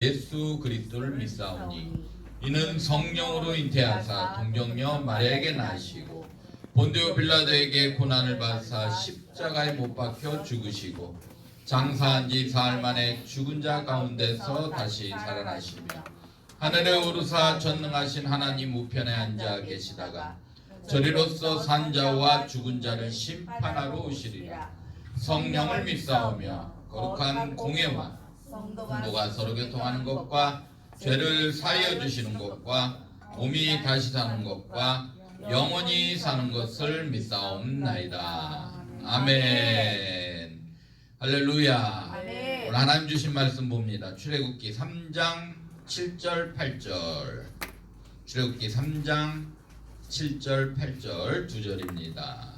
예수 그리스도를 믿사오니 이는 성령으로 잉태하사 동정녀 마리아에게 나시고 본디오 빌라도에게 고난을 받으사 십자가에 못 박혀 죽으시고 장사한 지 사흘 만에 죽은 자 가운데서 다시 살아나시며 하늘에 오르사 전능하신 하나님 우편에 앉아 계시다가 저리로서 산 자와 죽은 자를 심판하러 오시리라. 성령을 믿사오며 거룩한 공예와 성도가 서로 교통하는 것과 죄를 사하여 주시는 것과 몸이 다시 사는 것과 영원히 사는 것을 믿사옵나이다. 아멘. 할렐루야. 오늘 하나님 주신 말씀 봅니다. 출애굽기 3장 7절 8절. 출애굽기 3장 7절 8절 두 절입니다.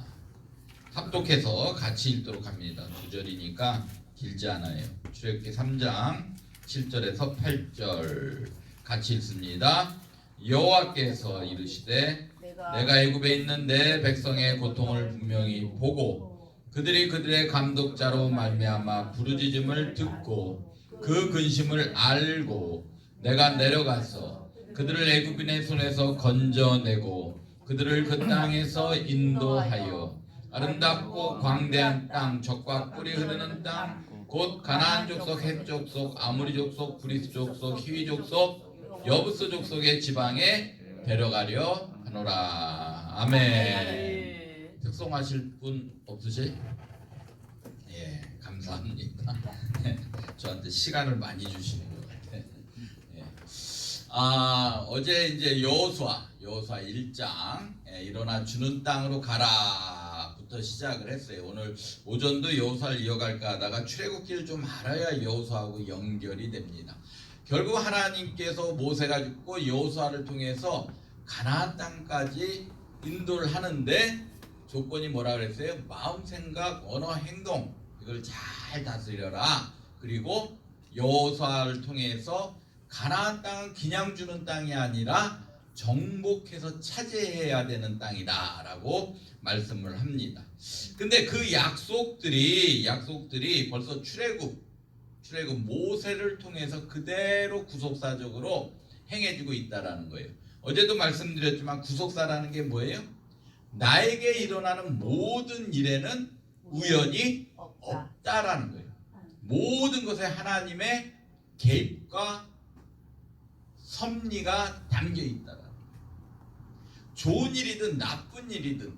합독해서 같이 읽도록 합니다. 두 절이니까 길지 않아요. 출애굽기 3장 7절에서 8절 같이 읽습니다. 여호와께서 이르시되 내가 애굽에 있는 내 백성의 고통을 분명히 보고 그들이 그들의 감독자로 말미암아 부르짖음을 듣고 그 근심을 알고 내가 내려가서 그들을 애굽인의 손에서 건져내고 그들을 그 땅에서 인도하여 아름답고 광대한 땅, 젖과 꿀이 흐르는 땅, 곧 가나안 족속, 헷 족속, 아모리 족속, 브리스 족속, 히위 족속, 여부스 족속의 지방에 데려가려 하노라. 아멘. 특송하실 분 없으세요? 예, 감사합니다. 저한테 시간을 많이 주시는 것 같아요. 예. 어제 이제 여호수아 1장 일어나 주는 땅으로 가라 부터 시작을 했어요. 오늘 오전도 여호수아를 이어갈까 하다가 출애굽기를 좀 알아야 여호수아하고 연결이 됩니다. 결국 하나님께서 모세가 죽고 여호수아를 통해서 가나안 땅까지 인도를 하는데 조건이 뭐라 그랬어요? 마음, 생각, 언어, 행동 이걸 잘 다스려라. 그리고 여호수아를 통해서 가나안 땅은 그냥 주는 땅이 아니라 정복해서 차지해야 되는 땅이다 라고 말씀을 합니다. 근데 그 약속들이 벌써 출애굽 모세를 통해서 그대로 구속사적으로 행해지고 있다라는 거예요. 어제도 말씀드렸지만 구속사라는 게 뭐예요? 나에게 일어나는 모든 일에는 우연이 없다라는 거예요. 모든 것에 하나님의 개입과 섭리가 담겨 있다라는 거예요. 좋은 일이든 나쁜 일이든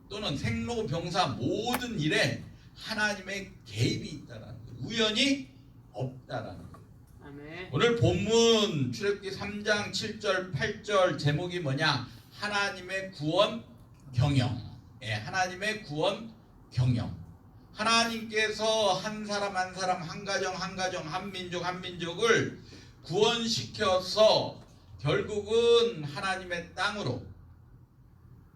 또는 생로병사 모든 일에 하나님의 개입이 있다라는 거예요. 우연이 없다라는 거예요. 아멘. 오늘 본문 출애굽기 3장 7절 8절 제목이 뭐냐? 하나님의 구원 경영. 예, 하나님의 구원 경영. 하나님께서 한 사람 한 사람, 한 가정 한 가정, 한 민족 한 민족을 구원시켜서 결국은 하나님의 땅으로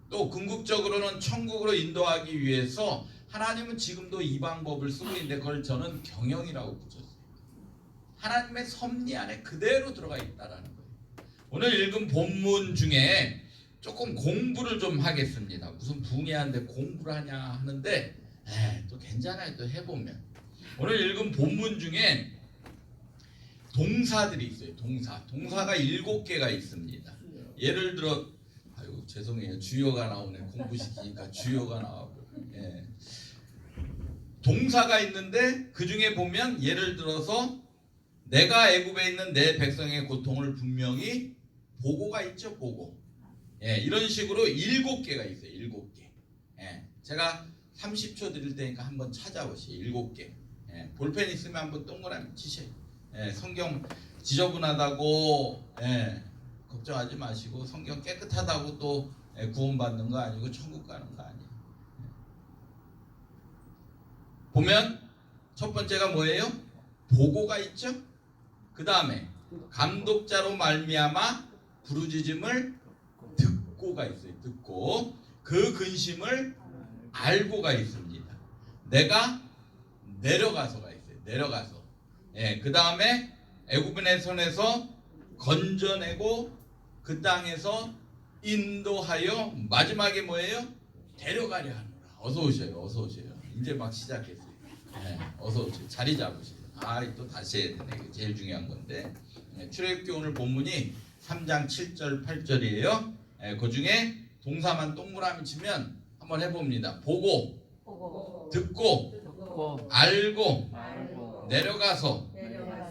또 궁극적으로는 천국으로 인도하기 위해서 하나님은 지금도 이 방법을 쓰고 있는데 그걸 저는 경영이라고 붙였어요. 하나님의 섭리 안에 그대로 들어가 있다라는 거예요. 오늘 읽은 본문 중에 조금 공부를 좀 하겠습니다. 무슨 붕해한데 공부를 하냐 하는데 또 괜찮아요. 또 해보면 오늘 읽은 본문 중에 동사들이 있어요. 동사가 7개가 있습니다. 예를 들어 아유 죄송해요. 주어가 나오네. 공부시키니까 주어가 나와요. 예. 동사가 있는데 그 중에 보면 예를 들어서 내가 애굽에 있는 내 백성의 고통을 분명히 보고가 있죠. 보고. 예, 이런 식으로 7개가 있어요. 7개. 예, 제가 30초 드릴 테니까 한번 찾아보세요. 7개. 예, 볼펜 있으면 한번 동그라미 치세요. 예, 성경 지저분하다고 걱정하지 마시고 성경 깨끗하다고 또 구원받는 거 아니고 천국 가는 거 아니에요. 보면 첫 번째가 뭐예요? 보고가 있죠. 그 다음에 감독자로 말미암아 부르짖음을 듣고가 있어요. 듣고 그 근심을 알고가 있습니다. 내가 내려가서가 있어요. 내려가서. 그 다음에 애굽인의 손에서 건져내고 그 땅에서 인도하여 마지막에 뭐예요? 데려가려 하노라. 어서 오셔요. 이제 막 시작했어요. 어서 오세요. 자리 잡으세요. 또 다시 해야 되네. 이거 제일 중요한 건데. 출애굽기 오늘 본문이 3장 7절 8절이에요. 그 중에 동사만 동그라미 치면 한번 해봅니다. 보고, 듣고, 알고, 내려가서,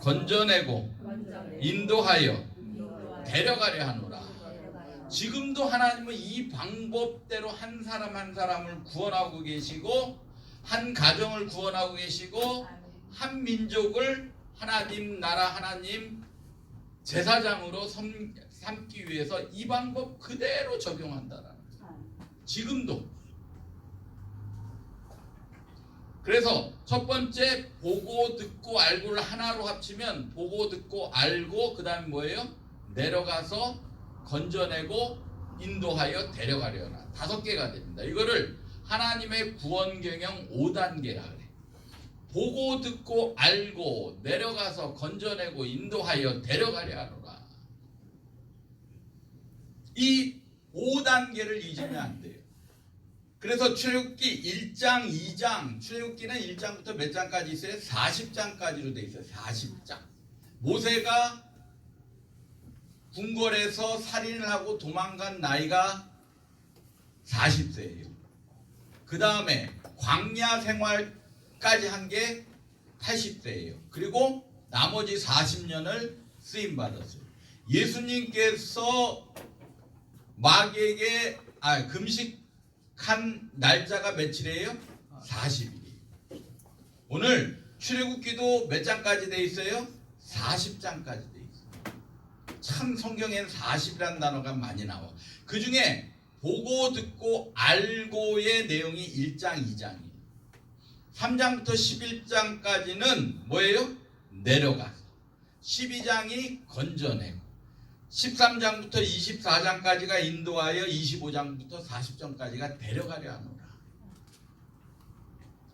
건져내고, 인도하여, 데려가려 하노라. 지금도 하나님은 이 방법대로 한 사람 한 사람을 구원하고 계시고, 한 가정을 구원하고 계시고, 한 민족을 하나님 나라 하나님 제사장으로 삼기 위해서 이 방법 그대로 적용한다라는 거예요. 지금도. 그래서 첫 번째 보고 듣고 알고를 하나로 합치면 보고 듣고 알고 그 다음에 뭐예요? 내려가서 건져내고 인도하여 데려가려나. 5개가 됩니다. 이거를 하나님의 구원 경영 5단계라 그래. 보고 듣고 알고 내려가서 건져내고 인도하여 데려가려 하노라. 이 5단계를 잊으면 안 돼요. 그래서 출애굽기 1장, 2장, 출애굽기는 1장부터 몇 장까지 있어요? 40장까지로 돼 있어요. 40장. 모세가 궁궐에서 살인을 하고 도망간 나이가 40세예요. 그 다음에 광야 생활까지 한 게 80세예요. 그리고 나머지 40년을 쓰임 받았어요. 예수님께서 마귀에게 금식한 날짜가 며칠이에요? 40일이에요. 오늘 출애굽기도 몇 장까지 돼 있어요? 40장까지 돼 있어요. 참 성경에는 40이라는 단어가 많이 나와. 그 중에 보고 듣고 알고의 내용이 1장, 2장이에요. 3장부터 11장까지는 뭐예요? 내려가서. 12장이 건져내고 13장부터 24장까지가 인도하여 25장부터 40장까지가 데려가려 하노라.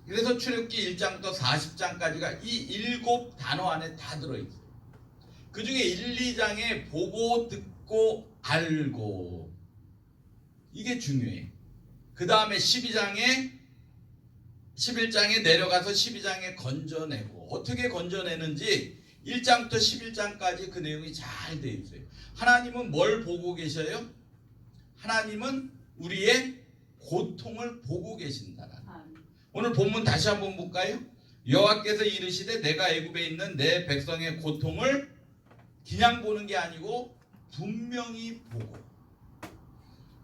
그래서 출애굽기 1장부터 40장까지가 이 7단어 안에 다 들어있어요. 그 중에 1, 2장에 보고 듣고 알고 이게 중요해요. 그 다음에 11장에 내려가서 12장에 건져내고 어떻게 건져내는지 1장부터 11장까지 그 내용이 잘 되어 있어요. 하나님은 뭘 보고 계셔요? 하나님은 우리의 고통을 보고 계신다라는. 오늘 본문 다시 한번 볼까요? 여호와께서 이르시되 내가 애굽에 있는 내 백성의 고통을 그냥 보는 게 아니고 분명히 보고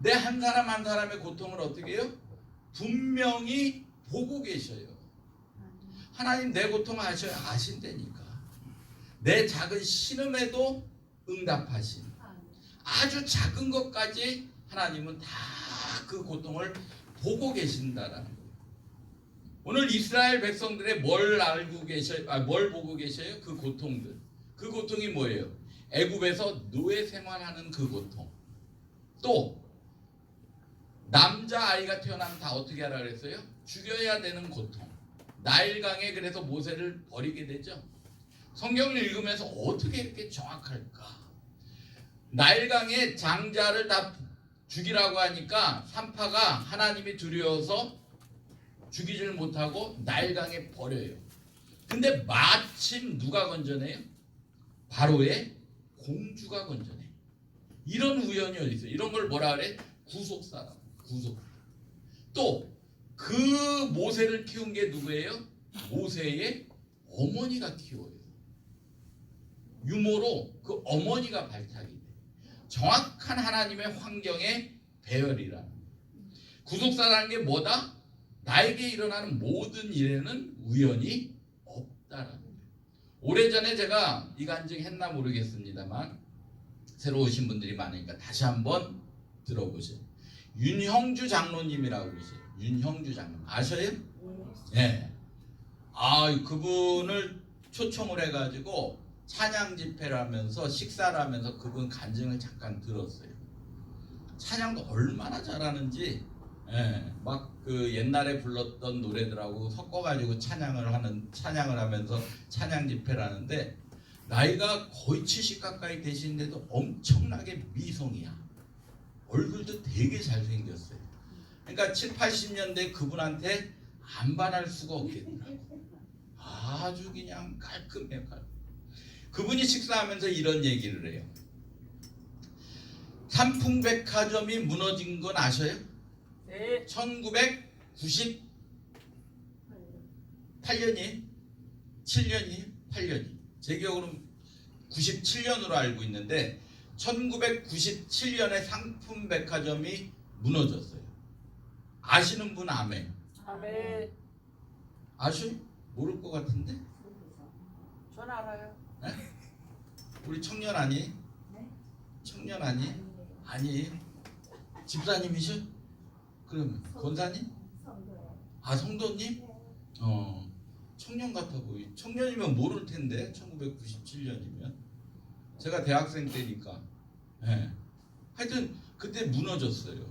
내 한 사람 한 사람의 고통을 어떻게 해요? 분명히 보고 계셔요. 하나님 내 고통 아신다니까. 내 작은 신음에도 응답하신 아주 작은 것까지 하나님은 다 그 고통을 보고 계신다라는 거예요. 오늘 이스라엘 백성들의 뭘 알고 계셔요? 뭘 보고 계셔요? 그 고통들. 그 고통이 뭐예요? 애굽에서 노예 생활하는 그 고통. 또 남자 아이가 태어나면 다 어떻게 하라 그랬어요? 죽여야 되는 고통. 나일강에 그래서 모세를 버리게 되죠. 성경을 읽으면서 어떻게 이렇게 정확할까? 나일강에 장자를 다 죽이라고 하니까 산파가 하나님이 두려워서 죽이질 못하고 나일강에 버려요. 근데 마침 누가 건져내요? 바로의 공주가 건져내. 이런 우연이 어디 있어요? 이런 걸 뭐라 그래? 구속사람. 구속. 또 그 모세를 키운 게 누구예요? 모세의 어머니가 키워요. 유모로 그 어머니가 발탁이 돼. 정확한 하나님의 환경의 배열이라는. 구속사라는 게 뭐다? 나에게 일어나는 모든 일에는 우연이 없다라는 거예요. 오래전에 제가 이 간증 했나 모르겠습니다만 새로 오신 분들이 많으니까 다시 한번 들어보세요. 윤형주 장로님이라고 그러세요. 윤형주 장로 아셔요? 네. 그분을 초청을 해가지고 찬양 집회를 하면서 식사를 하면서 그분 간증을 잠깐 들었어요. 찬양도 얼마나 잘하는지, 막 그 옛날에 불렀던 노래들하고 섞어가지고 찬양을 하면서 찬양 집회를 하는데 나이가 거의 70 가까이 되시는데도 엄청나게 미성이야. 얼굴도 되게 잘생겼어요. 그러니까 7, 80년대 그분한테 안 반할 수가 없겠더라고. 아주 그냥 깔끔해요. 그분이 식사하면서 이런 얘기를 해요. 삼풍백화점이 무너진 건 아셔요? 네. 1998년이 7년이 8년이 제 기억으로는 97년으로 알고 있는데 1997년에 상품백화점이 무너졌어요. 아시는 분 아멘. 아멘. 아셔요? 모를 것 같은데? 전 알아요. 네? 우리 청년 아니? 네? 청년 아니? 아니. 집사님이셔? 그럼 권사님? 성도요. 아 성도님? 청년 같아 보이. 청년이면 모를 텐데 1997년이면 제가 대학생 때니까. 네. 하여튼 그때 무너졌어요.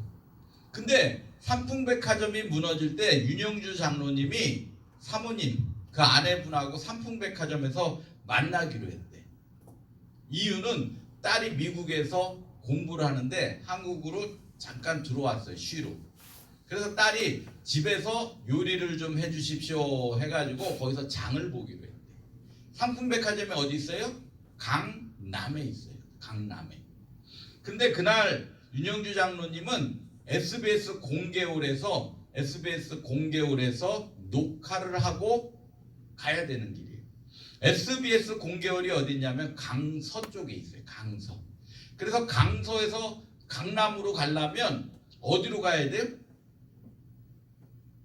근데 삼풍백화점이 무너질 때 윤영주 장로님이 사모님 그 아내분하고 삼풍백화점에서 만나기로 했대. 이유는 딸이 미국에서 공부를 하는데 한국으로 잠깐 들어왔어요. 쉬러. 그래서 딸이 집에서 요리를 좀 해주십시오 해가지고 거기서 장을 보기로 했대. 삼풍백화점이 어디 있어요? 강남에 있어요. 강남에. 근데 그날 윤영주 장로님은 SBS 공개홀에서 녹화를 하고 가야 되는 길이에요. SBS 공개홀이 어디 있냐면 강서 쪽에 있어요. 강서. 그래서 강서에서 강남으로 가려면 어디로 가야 돼요?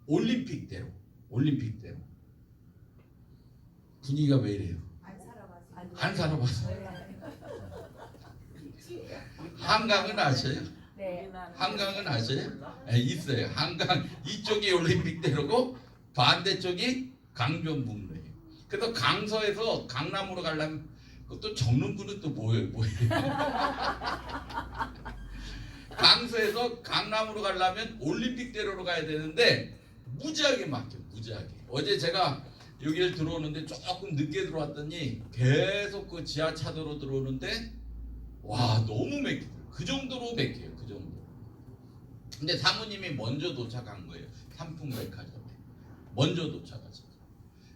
올림픽대로. 분위기가 왜 이래요? 안 살아봤어. 한강은 아셔요? 네. 한강은 아셔요? 네, 있어요. 한강 이쪽이 올림픽대로고 반대쪽이 강변북로예요. 그래서 강서에서 강남으로 가려면 그것도 적는 분은 또 뭐예요? 강서에서 강남으로 가려면 올림픽대로로 가야 되는데 무지하게 막혀. 무지하게. 어제 제가 여기를 들어오는데 조금 늦게 들어왔더니 계속 그 지하차도로 들어오는데 와 너무 막히더라고요. 그 정도로 막혀요. 그 정도. 근데 사모님이 먼저 도착한 거예요. 삼풍백화점에. 먼저 도착하죠.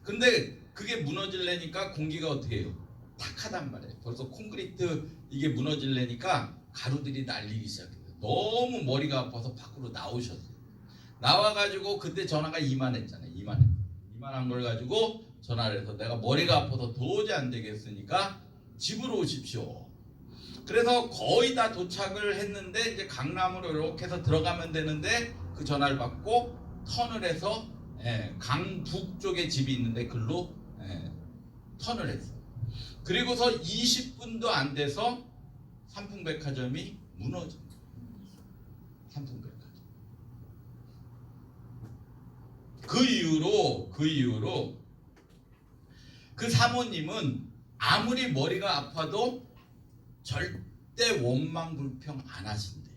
근데 그게 무너질래니까 공기가 어떻게 해요? 탁하단 말이에요. 벌써 콘크리트 이게 무너질래니까 가루들이 날리기 시작해요. 너무 머리가 아파서 밖으로 나오셨어요. 나와가지고 그때 전화가 이만했잖아요. 이만한 걸 가지고 전화를 해서 내가 머리가 아파서 도저히 안 되겠으니까 집으로 오십시오. 그래서 거의 다 도착을 했는데 이제 강남으로 이렇게 해서 들어가면 되는데 그 전화를 받고 턴을 해서 강북 쪽에 집이 있는데 글로 턴을 했어요. 그리고서 20분도 안 돼서 삼풍백화점이 무너집니다. 삼풍백화점. 그 이후로 그 사모님은 아무리 머리가 아파도 절대 원망불평 안 하신대.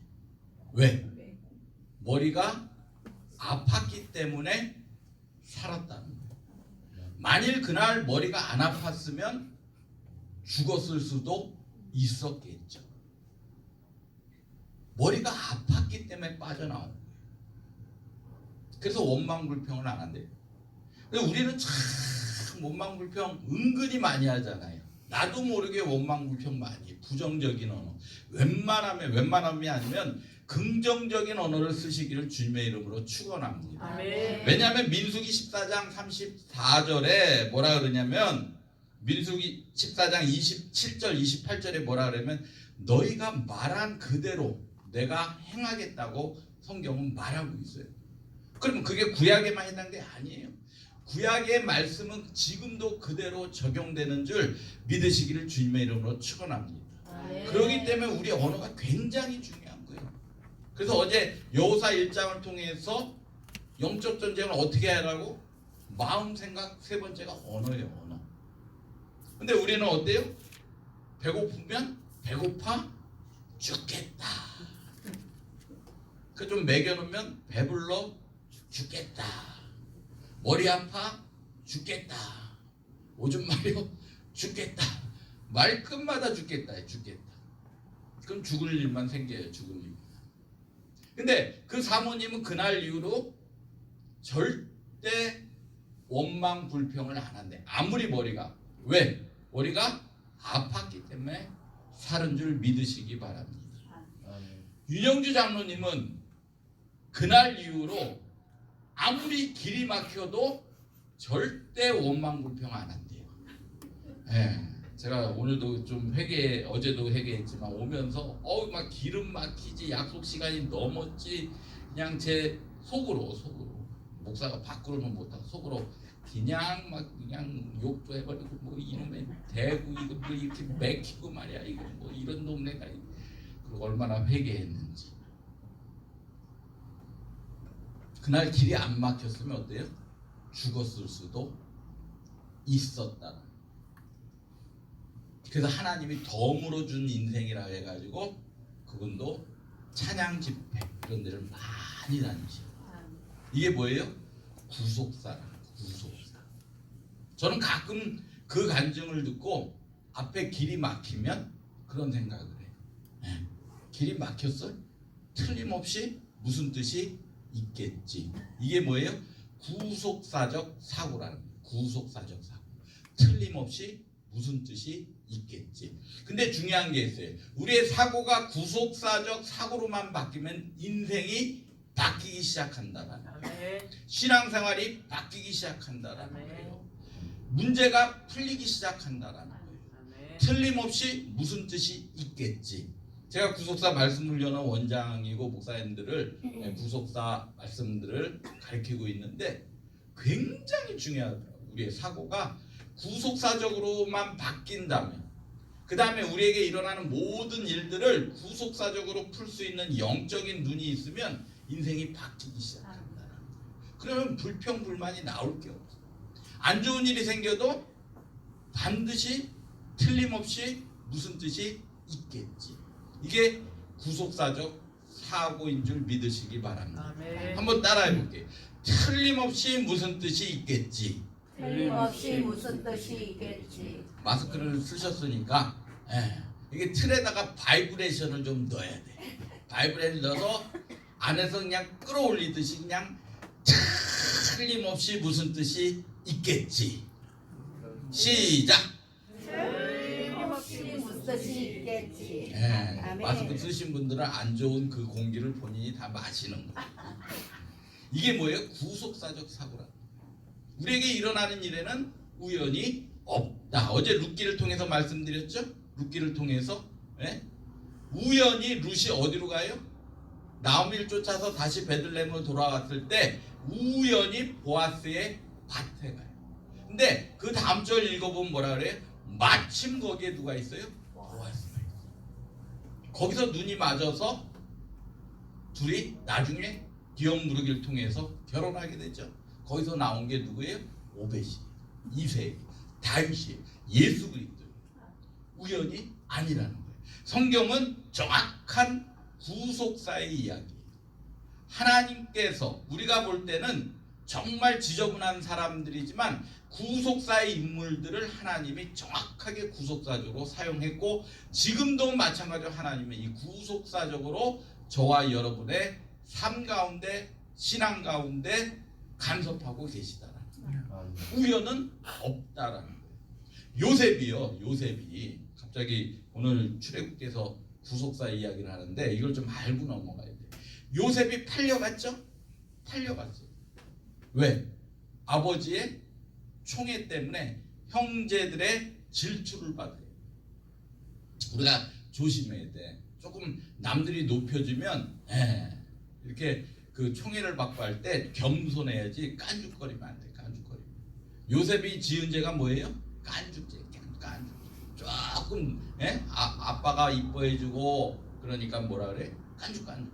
왜? 머리가 아팠기 때문에 살았다는 거예요. 만일 그날 머리가 안 아팠으면 죽었을 수도 있었겠죠. 머리가 아팠기 때문에 빠져나온 거예요. 그래서 원망불평을 안 한대요. 근데 우리는 참 원망불평 은근히 많이 하잖아요. 나도 모르게 원망불평 많이 해요. 부정적인 언어. 웬만함이 아니면 긍정적인 언어를 쓰시기를 주님의 이름으로 축원합니다. 아멘. 왜냐하면 민수기 14장 34절에 뭐라 그러냐면 민수기 14장 27절 28절에 뭐라 그러면 너희가 말한 그대로 내가 행하겠다고 성경은 말하고 있어요. 그러면 그게 구약에만 해당된 게 아니에요. 구약의 말씀은 지금도 그대로 적용되는 줄 믿으시기를 주님의 이름으로 축원합니다. 그렇기 때문에 우리 언어가 굉장히 중요한 거예요. 그래서 어제 여호사 1장을 통해서 영적 전쟁을 어떻게 하라고? 마음, 생각, 세 번째가 언어예요. 언어. 근데 우리는 어때요? 배고프면 배고파 죽겠다. 그 좀 먹여놓으면 배불러 죽겠다. 머리 아파 죽겠다. 오줌 마려 죽겠다. 말끝마다 죽겠다. 그럼 죽을 일만 생겨요. 죽을 일. 근데 그 사모님은 그날 이후로 절대 원망 불평을 안 한대. 아무리 머리가 왜? 머리가 아팠기 때문에 사는 줄 믿으시기 바랍니다. 윤영주 장로님은 그날 이후로 아무리 길이 막혀도 절대 원망 불평 안 한대요. 예, 제가 오늘도 좀 어제도 회개했지만 오면서 막 기름 막히지, 약속 시간이 넘었지, 그냥 제 속으로 목사가 밖으로는 못하고 속으로 그냥 욕도 해버리고 뭐 이놈의 대구 이거 뭐 이렇게 맥히고 말이야, 이거 뭐 이런 놈네가, 그리고 얼마나 회개했는지. 그날 길이 안 막혔으면 어때요? 죽었을 수도 있었다. 그래서 하나님이 덤으로 준 인생이라 해가지고 그분도 찬양 집회 이런 데를 많이 다니시고. 이게 뭐예요? 구속사라. 구속사. 저는 가끔 그 간증을 듣고 앞에 길이 막히면 그런 생각을 해요. 길이 막혔어? 틀림없이 무슨 뜻이 있겠지. 이게 뭐예요? 구속사적 사고라는 거예요. 구속사적 사고. 틀림없이 무슨 뜻이 있겠지. 근데 중요한 게 있어요. 우리의 사고가 구속사적 사고로만 바뀌면 인생이 바뀌기 시작한다라는 거예요. 신앙생활이 바뀌기 시작한다라는 거예요. 문제가 풀리기 시작한다라는 거예요. 틀림없이 무슨 뜻이 있겠지. 제가 구속사 말씀 훈련원 원장이고 목사님들을 구속사 말씀들을 가르치고 있는데 굉장히 중요하더라고요. 우리의 사고가 구속사적으로만 바뀐다면, 그 다음에 우리에게 일어나는 모든 일들을 구속사적으로 풀 수 있는 영적인 눈이 있으면 인생이 바뀌기 시작한다는 거예요. 그러면 불평불만이 나올 게 없어요. 안 좋은 일이 생겨도 반드시 틀림없이 무슨 뜻이 있겠지. 이게 구속사적 사고인 줄 믿으시기 바랍니다. 아멘. 한번 따라해 볼게요. 틀림없이 무슨 뜻이 있겠지. 틀림없이 무슨 뜻이 있겠지. 마스크를 쓰셨으니까 이게 틀에다가 바이브레이션을 좀 넣어야 돼. 바이브레이션을 넣어서 안에서 그냥 끌어올리듯이 그냥 틀림없이 무슨 뜻이 있겠지. 시작. 틀림없이 무슨 뜻이 있겠지. 아멘. 마스크 쓰신 분들은 안 좋은 그 공기를 본인이 다 마시는 거예요. 이게 뭐예요? 구속사적 사고라. 우리에게 일어나는 일에는 우연이 없다. 어제 룻기를 통해서 말씀드렸죠? 룻기를 통해서 우연히 룻이 어디로 가요? 나오미를 쫓아서 다시 베들레헴으로 돌아왔을 때 우연히 보아스의 밭에 가요. 근데 그 다음 절 읽어보면 뭐라 그래요? 마침 거기에 누가 있어요? 보아스가 있어요. 거기서 눈이 맞아서 둘이 나중에 기업 무르기를 통해서 결혼하게 되죠. 거기서 나온 게 누구예요? 오벳이, 이세, 다윗이, 예수 그리스도. 우연이 아니라는 거예요. 성경은 정확한 구속사의 이야기예요. 하나님께서 우리가 볼 때는 정말 지저분한 사람들이지만 구속사의 인물들을 하나님이 정확하게 구속사적으로 사용했고, 지금도 마찬가지로 하나님은 이 구속사적으로 저와 여러분의 삶 가운데, 신앙 가운데 간섭하고 계시다라는 거예요. 우연은 없다라는 거예요. 요셉이 갑자기 오늘 출애굽기에서 구속사 이야기를 하는데 이걸 좀 알고 넘어가야 돼요. 요셉이 팔려갔죠? 팔려갔어요. 왜? 아버지의 총애 때문에 형제들의 질투를 받아요. 우리가 조심해야 돼. 조금 남들이 높여주면 이렇게 그 총애를 받고 할 때 겸손해야지 깐죽거리면 안 돼. 깐죽거리면. 요셉이 지은 죄가 뭐예요? 깐죽죄. 깐죽. 조금 아빠가 이뻐해주고 그러니까 뭐라 그래? 깐죽깐죽.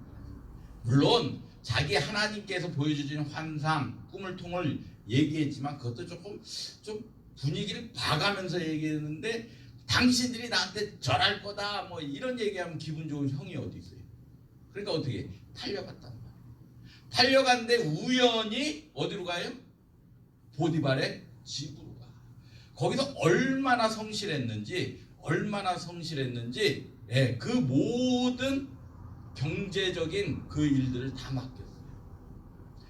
물론 자기 하나님께서 보여주신 환상, 꿈을 통을 얘기했지만 그것도 좀 분위기를 봐가면서 얘기했는데, 당신들이 나한테 절할 거다 뭐 이런 얘기하면 기분 좋은 형이 어디 있어요? 그러니까 어떻게 팔려갔단 말이에요. 팔려갔는데 우연히 어디로 가요? 보디발의 집으로 가. 거기서 얼마나 성실했는지 그 모든 경제적인 그 일들을 다 맡겼어요.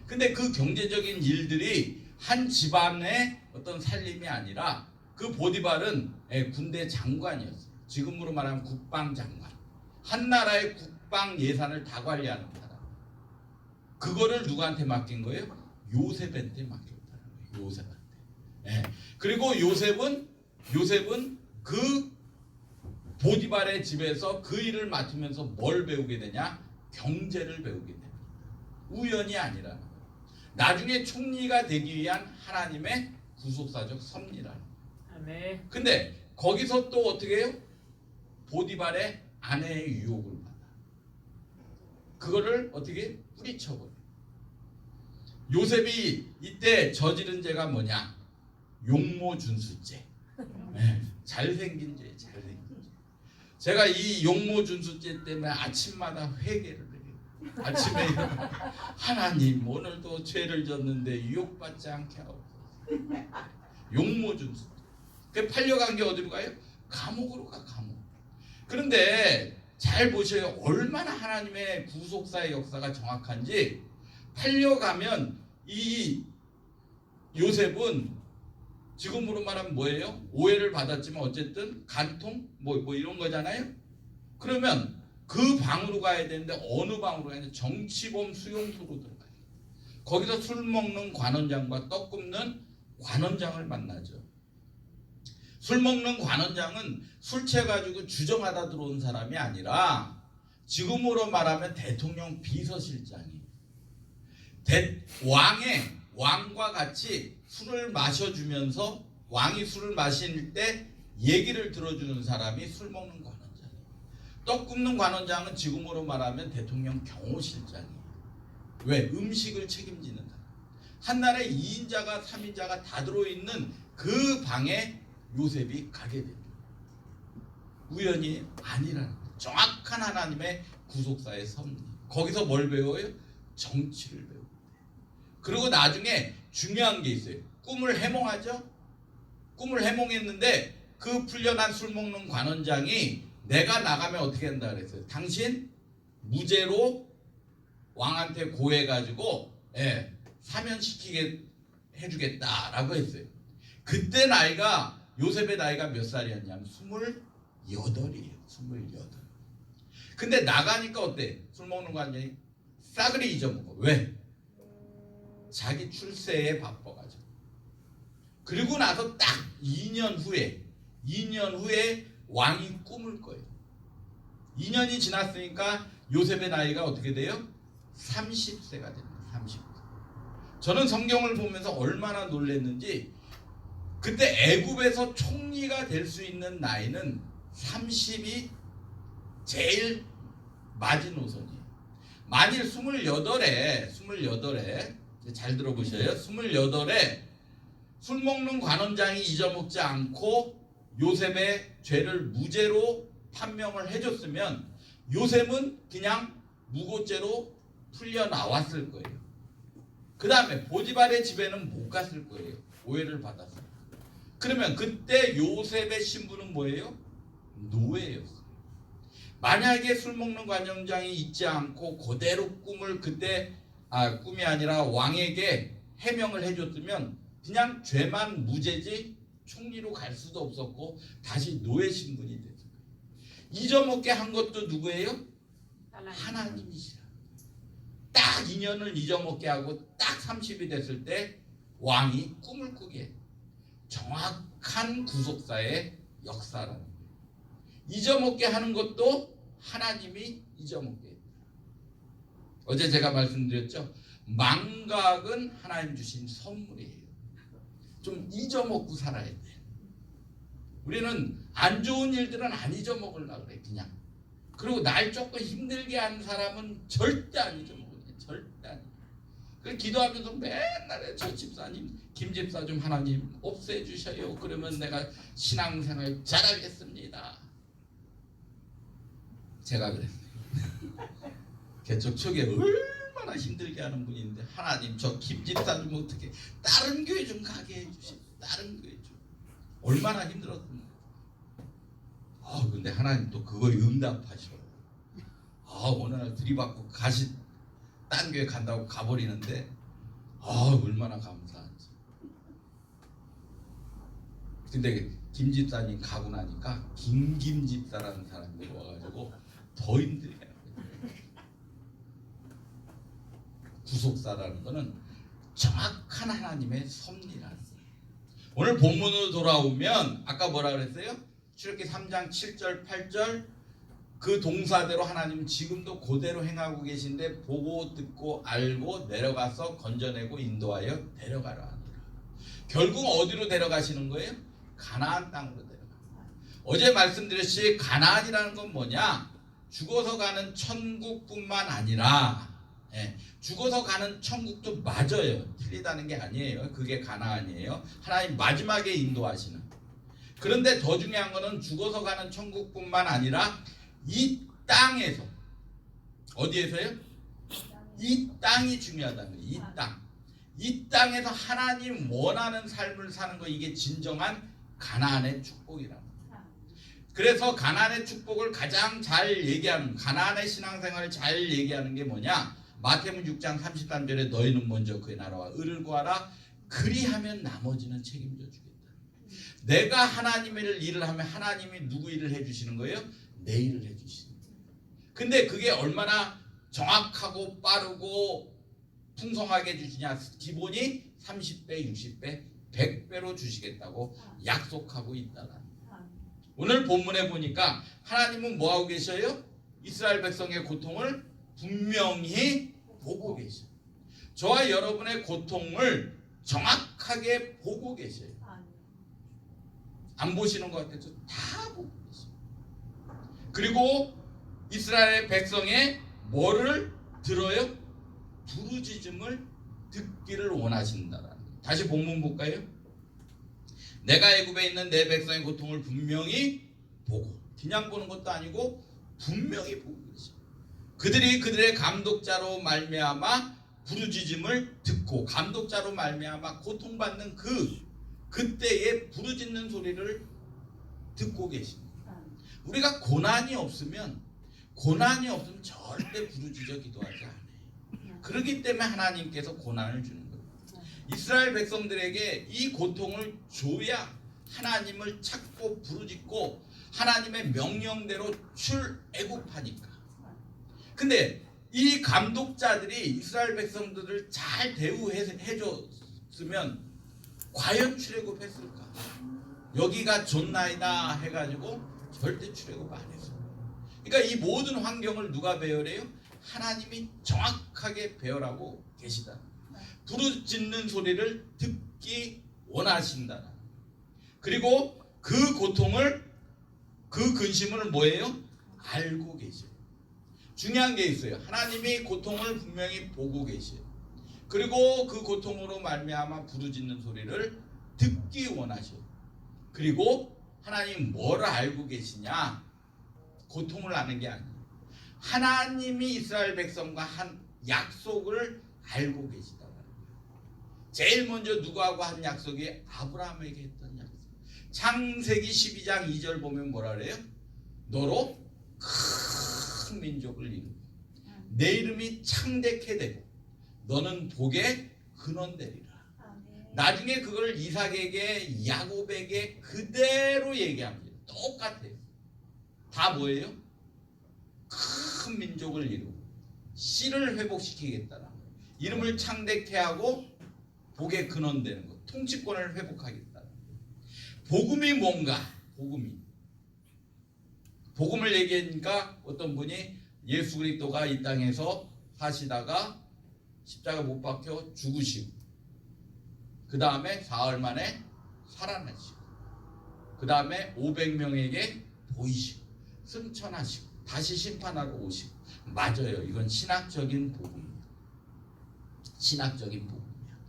근데 그 경제적인 일들이 한 집안의 어떤 살림이 아니라 그 보디발은 군대 장관이었어요. 지금으로 말하면 국방장관. 한 나라의 국방 예산을 다 관리하는 사람. 그거를 누구한테 맡긴 거예요? 요셉한테 맡겼다는 거예요. 요셉한테. 예. 그리고 요셉은 그 보디발의 집에서 그 일을 맡으면서 뭘 배우게 되냐? 경제를 배우게 됩니다. 우연이 아니라는 거예요. 나중에 총리가 되기 위한 하나님의 구속사적 섭리라는 거예요. 아멘. 근데 거기서 또 어떻게 해요? 보디발의 아내의 유혹을 받아. 그거를 어떻게 뿌리쳐버려. 요셉이 이때 저지른 죄가 뭐냐? 용모준수죄. 네, 잘생긴 죄, 잘생긴 죄. 제가 이 용모준수죄 때문에 아침마다 회개를 해요. 아침에 하나님 오늘도 죄를 졌는데 유혹받지 않게 하옵소서. 용모준수죄. 그 팔려간 게 어디로 가요? 감옥으로 가, 감옥. 그런데 잘 보셔요. 얼마나 하나님의 구속사의 역사가 정확한지. 팔려가면 이 요셉은 지금으로 말하면 뭐예요? 오해를 받았지만 어쨌든 간통 뭐 이런 거잖아요. 그러면 그 방으로 가야 되는데 어느 방으로 가야 되는데 정치범 수용소로 들어가요. 거기서 술 먹는 관원장과 떡 굽는 관원장을 만나죠. 술 먹는 관원장은 술 취해가지고 주정하다 들어온 사람이 아니라 지금으로 말하면 대통령 비서실장이 왕과 같이 술을 마셔주면서 왕이 술을 마실 때 얘기를 들어주는 사람이 술 먹는 관원장이에요. 떡 굽는 관원장은 지금으로 말하면 대통령 경호실장이에요. 왜? 음식을 책임지는 사람. 한나라에 2인자가 3인자가 다 들어있는 그 방에 요셉이 가게 됩니다. 우연이 아니라는 거예요. 정확한 하나님의 구속사의 섭리. 거기서 뭘 배워요? 정치를 배워요. 그리고 나중에 중요한 게 있어요. 꿈을 해몽하죠. 꿈을 해몽했는데 그 풀려난 술 먹는 관원장이 내가 나가면 어떻게 한다 그랬어요. 당신 무죄로 왕한테 고해가지고 사면시키게 해주겠다라고 했어요. 그때 나이가 요셉의 나이가 몇 살이었냐면 28이에요. 28. 근데 나가니까 어때? 술 먹는 관원장이 싸그리 잊어먹어. 왜? 자기 출세에 바빠가지고. 그리고 나서 딱 2년 후에 왕이 꿈을 꿔요. 2년이 지났으니까 요셉의 나이가 어떻게 돼요? 30세가 됩니다. 30세. 저는 성경을 보면서 얼마나 놀랐는지 그때 애굽에서 총리가 될 수 있는 나이는 30이 제일 마지노선이에요. 만일 28에 잘 들어보셔요. 28에 술 먹는 관원장이 잊어먹지 않고 요셉의 죄를 무죄로 판명을 해줬으면 요셉은 그냥 무고죄로 풀려 나왔을 거예요. 그 다음에 보디발의 집에는 못 갔을 거예요. 오해를 받았어요. 그러면 그때 요셉의 신분은 뭐예요? 노예였어요. 만약에 술 먹는 관원장이 잊지 않고 그대로 꿈을 그때 꿈이 아니라 왕에게 해명을 해줬으면 그냥 죄만 무죄지 총리로 갈 수도 없었고 다시 노예 신분이 됐어요. 잊어먹게 한 것도 누구예요? 하나님이시라. 딱 2년을 잊어먹게 하고 딱 30이 됐을 때 왕이 꿈을 꾸게 해요. 정확한 구속사의 역사라는 거예요. 잊어먹게 하는 것도 하나님이 잊어먹게 해요. 어제 제가 말씀드렸죠. 망각은 하나님 주신 선물이에요. 좀 잊어먹고 살아야 돼. 우리는 안 좋은 일들은 안 잊어먹으려고 그래 그냥. 그리고 날 조금 힘들게 하는 사람은 절대 안 잊어먹어요. 절대 안. 그래서 기도하면서 맨날 저 집사님, 김 집사 좀 하나님 없애주셔요. 그러면 내가 신앙생활 잘하겠습니다. 제가 그랬어요. 개척 초기에 얼마나 힘들게 하는 분인데 하나님 저 김 집사 좀 어떻게 다른 교회 좀 가게 해주세요. 다른 교회 좀. 얼마나 힘들었습니까. 근데 하나님 또 그거에 응답하셔. 어느 날 들이받고 딴 교회 간다고 가버리는데 얼마나 감사한지. 근데 김 집사님 가고 나니까 김 집사라는 사람들이 와가지고 더 힘들게 하거든요. 구속사라는 거는 정확한 하나님의 섭리라는 거예요. 오늘 본문으로 돌아오면 아까 뭐라 그랬어요? 출애굽기 3장 7절 8절 그 동사대로 하나님은 지금도 그대로 행하고 계신데 보고 듣고 알고 내려가서 건져내고 인도하여 데려가라 하노라. 결국 어디로 데려가시는 거예요? 가나안 땅으로 데려가. 어제 말씀드렸듯이 가나안이라는 건 뭐냐? 죽어서 가는 천국뿐만 아니라 죽어서 가는 천국도 맞아요. 틀리다는 게 아니에요. 그게 가나안이에요. 하나님 마지막에 인도하시는. 그런데 더 중요한 거는 죽어서 가는 천국뿐만 아니라 이 땅에서 어디에서요? 이 땅이 중요하다는 거예요. 이 땅. 이 땅에서 하나님 원하는 삶을 사는 거 이게 진정한 가나안의 축복이라는 거예요. 그래서 가나안의 축복을 가장 잘 얘기하는 가나안의 신앙생활을 잘 얘기하는 게 뭐냐? 마태복음 6장 33절에 너희는 먼저 그의 나라와 의를 구하라 그리하면 나머지는 책임져 주겠다. 내가 하나님의 일을 하면 하나님이 누구 일을 해주시는 거예요? 내 일을 해주시는 거예요. 근데 그게 얼마나 정확하고 빠르고 풍성하게 해주시냐? 기본이 30배, 60배, 100배로 주시겠다고 약속하고 있다는. 오늘 본문에 보니까 하나님은 뭐하고 계셔요? 이스라엘 백성의 고통을 분명히 보고 계셔요. 저와 여러분의 고통을 정확하게 보고 계셔요. 안 보시는 것 같아서 다 보고 계셔요. 그리고 이스라엘 백성의 뭐를 들어요? 부르짖음을 듣기를 원하신다라는. 다시 본문 볼까요? 내가 애굽에 있는 내 백성의 고통을 분명히 보고 그냥 보는 것도 아니고 분명히 보고 계셔. 그들이 그들의 감독자로 말미암아 부르짖음을 듣고 감독자로 말미암아 고통받는 그때의 부르짖는 소리를 듣고 계십니다. 우리가 고난이 없으면 절대 부르짖어 기도하지 않아요. 그렇기 때문에 하나님께서 고난을 주는 거예요. 이스라엘 백성들에게 이 고통을 줘야 하나님을 찾고 부르짖고 하나님의 명령대로 출애굽하니까. 근데 이 감독자들이 이스라엘 백성들을 잘 대우해줬으면 과연 출애굽했을까? 여기가 좋나이다 해가지고 절대 출애굽 안 했어요. 그러니까 이 모든 환경을 누가 배열해요? 하나님이 정확하게 배열하고 계시다. 부르짖는 소리를 듣기 원하신다. 그리고 그 고통을 그 근심을 뭐예요? 알고 계셔요. 중요한 게 있어요. 하나님이 고통을 분명히 보고 계셔요. 그리고 그 고통으로 말미암아 부르짖는 소리를 듣기 원하셔요. 그리고 하나님 뭘 알고 계시냐? 고통을 아는 게 아니에요. 하나님이 이스라엘 백성과 한 약속을 알고 계시다. 제일 먼저 누구하고 한 약속이 아브라함에게 했던 약속. 창세기 12장 2절 보면 뭐라 그래요? 너로 큰 민족을 이루고 내 이름이 창대케 되고 너는 복의 근원 되리라. 나중에 그걸 이삭에게 야곱에게 그대로 얘기합니다. 똑같아요. 다 뭐예요? 큰 민족을 이루고 씨를 회복시키겠다는 거예요. 이름을 창대케 하고 복의 근원 되는 것, 통치권을 회복하겠다는 거예요. 복음이 뭔가? 복음을 얘기하니까 어떤 분이 예수 그리스도가 이 땅에서 사시다가 십자가 못 박혀 죽으시고 그 다음에 사흘 만에 살아나시고 그 다음에 500명에게 보이시고 승천하시고 다시 심판하러 오시고. 맞아요. 이건 신학적인 복음이에요. 신학적인 복음이야.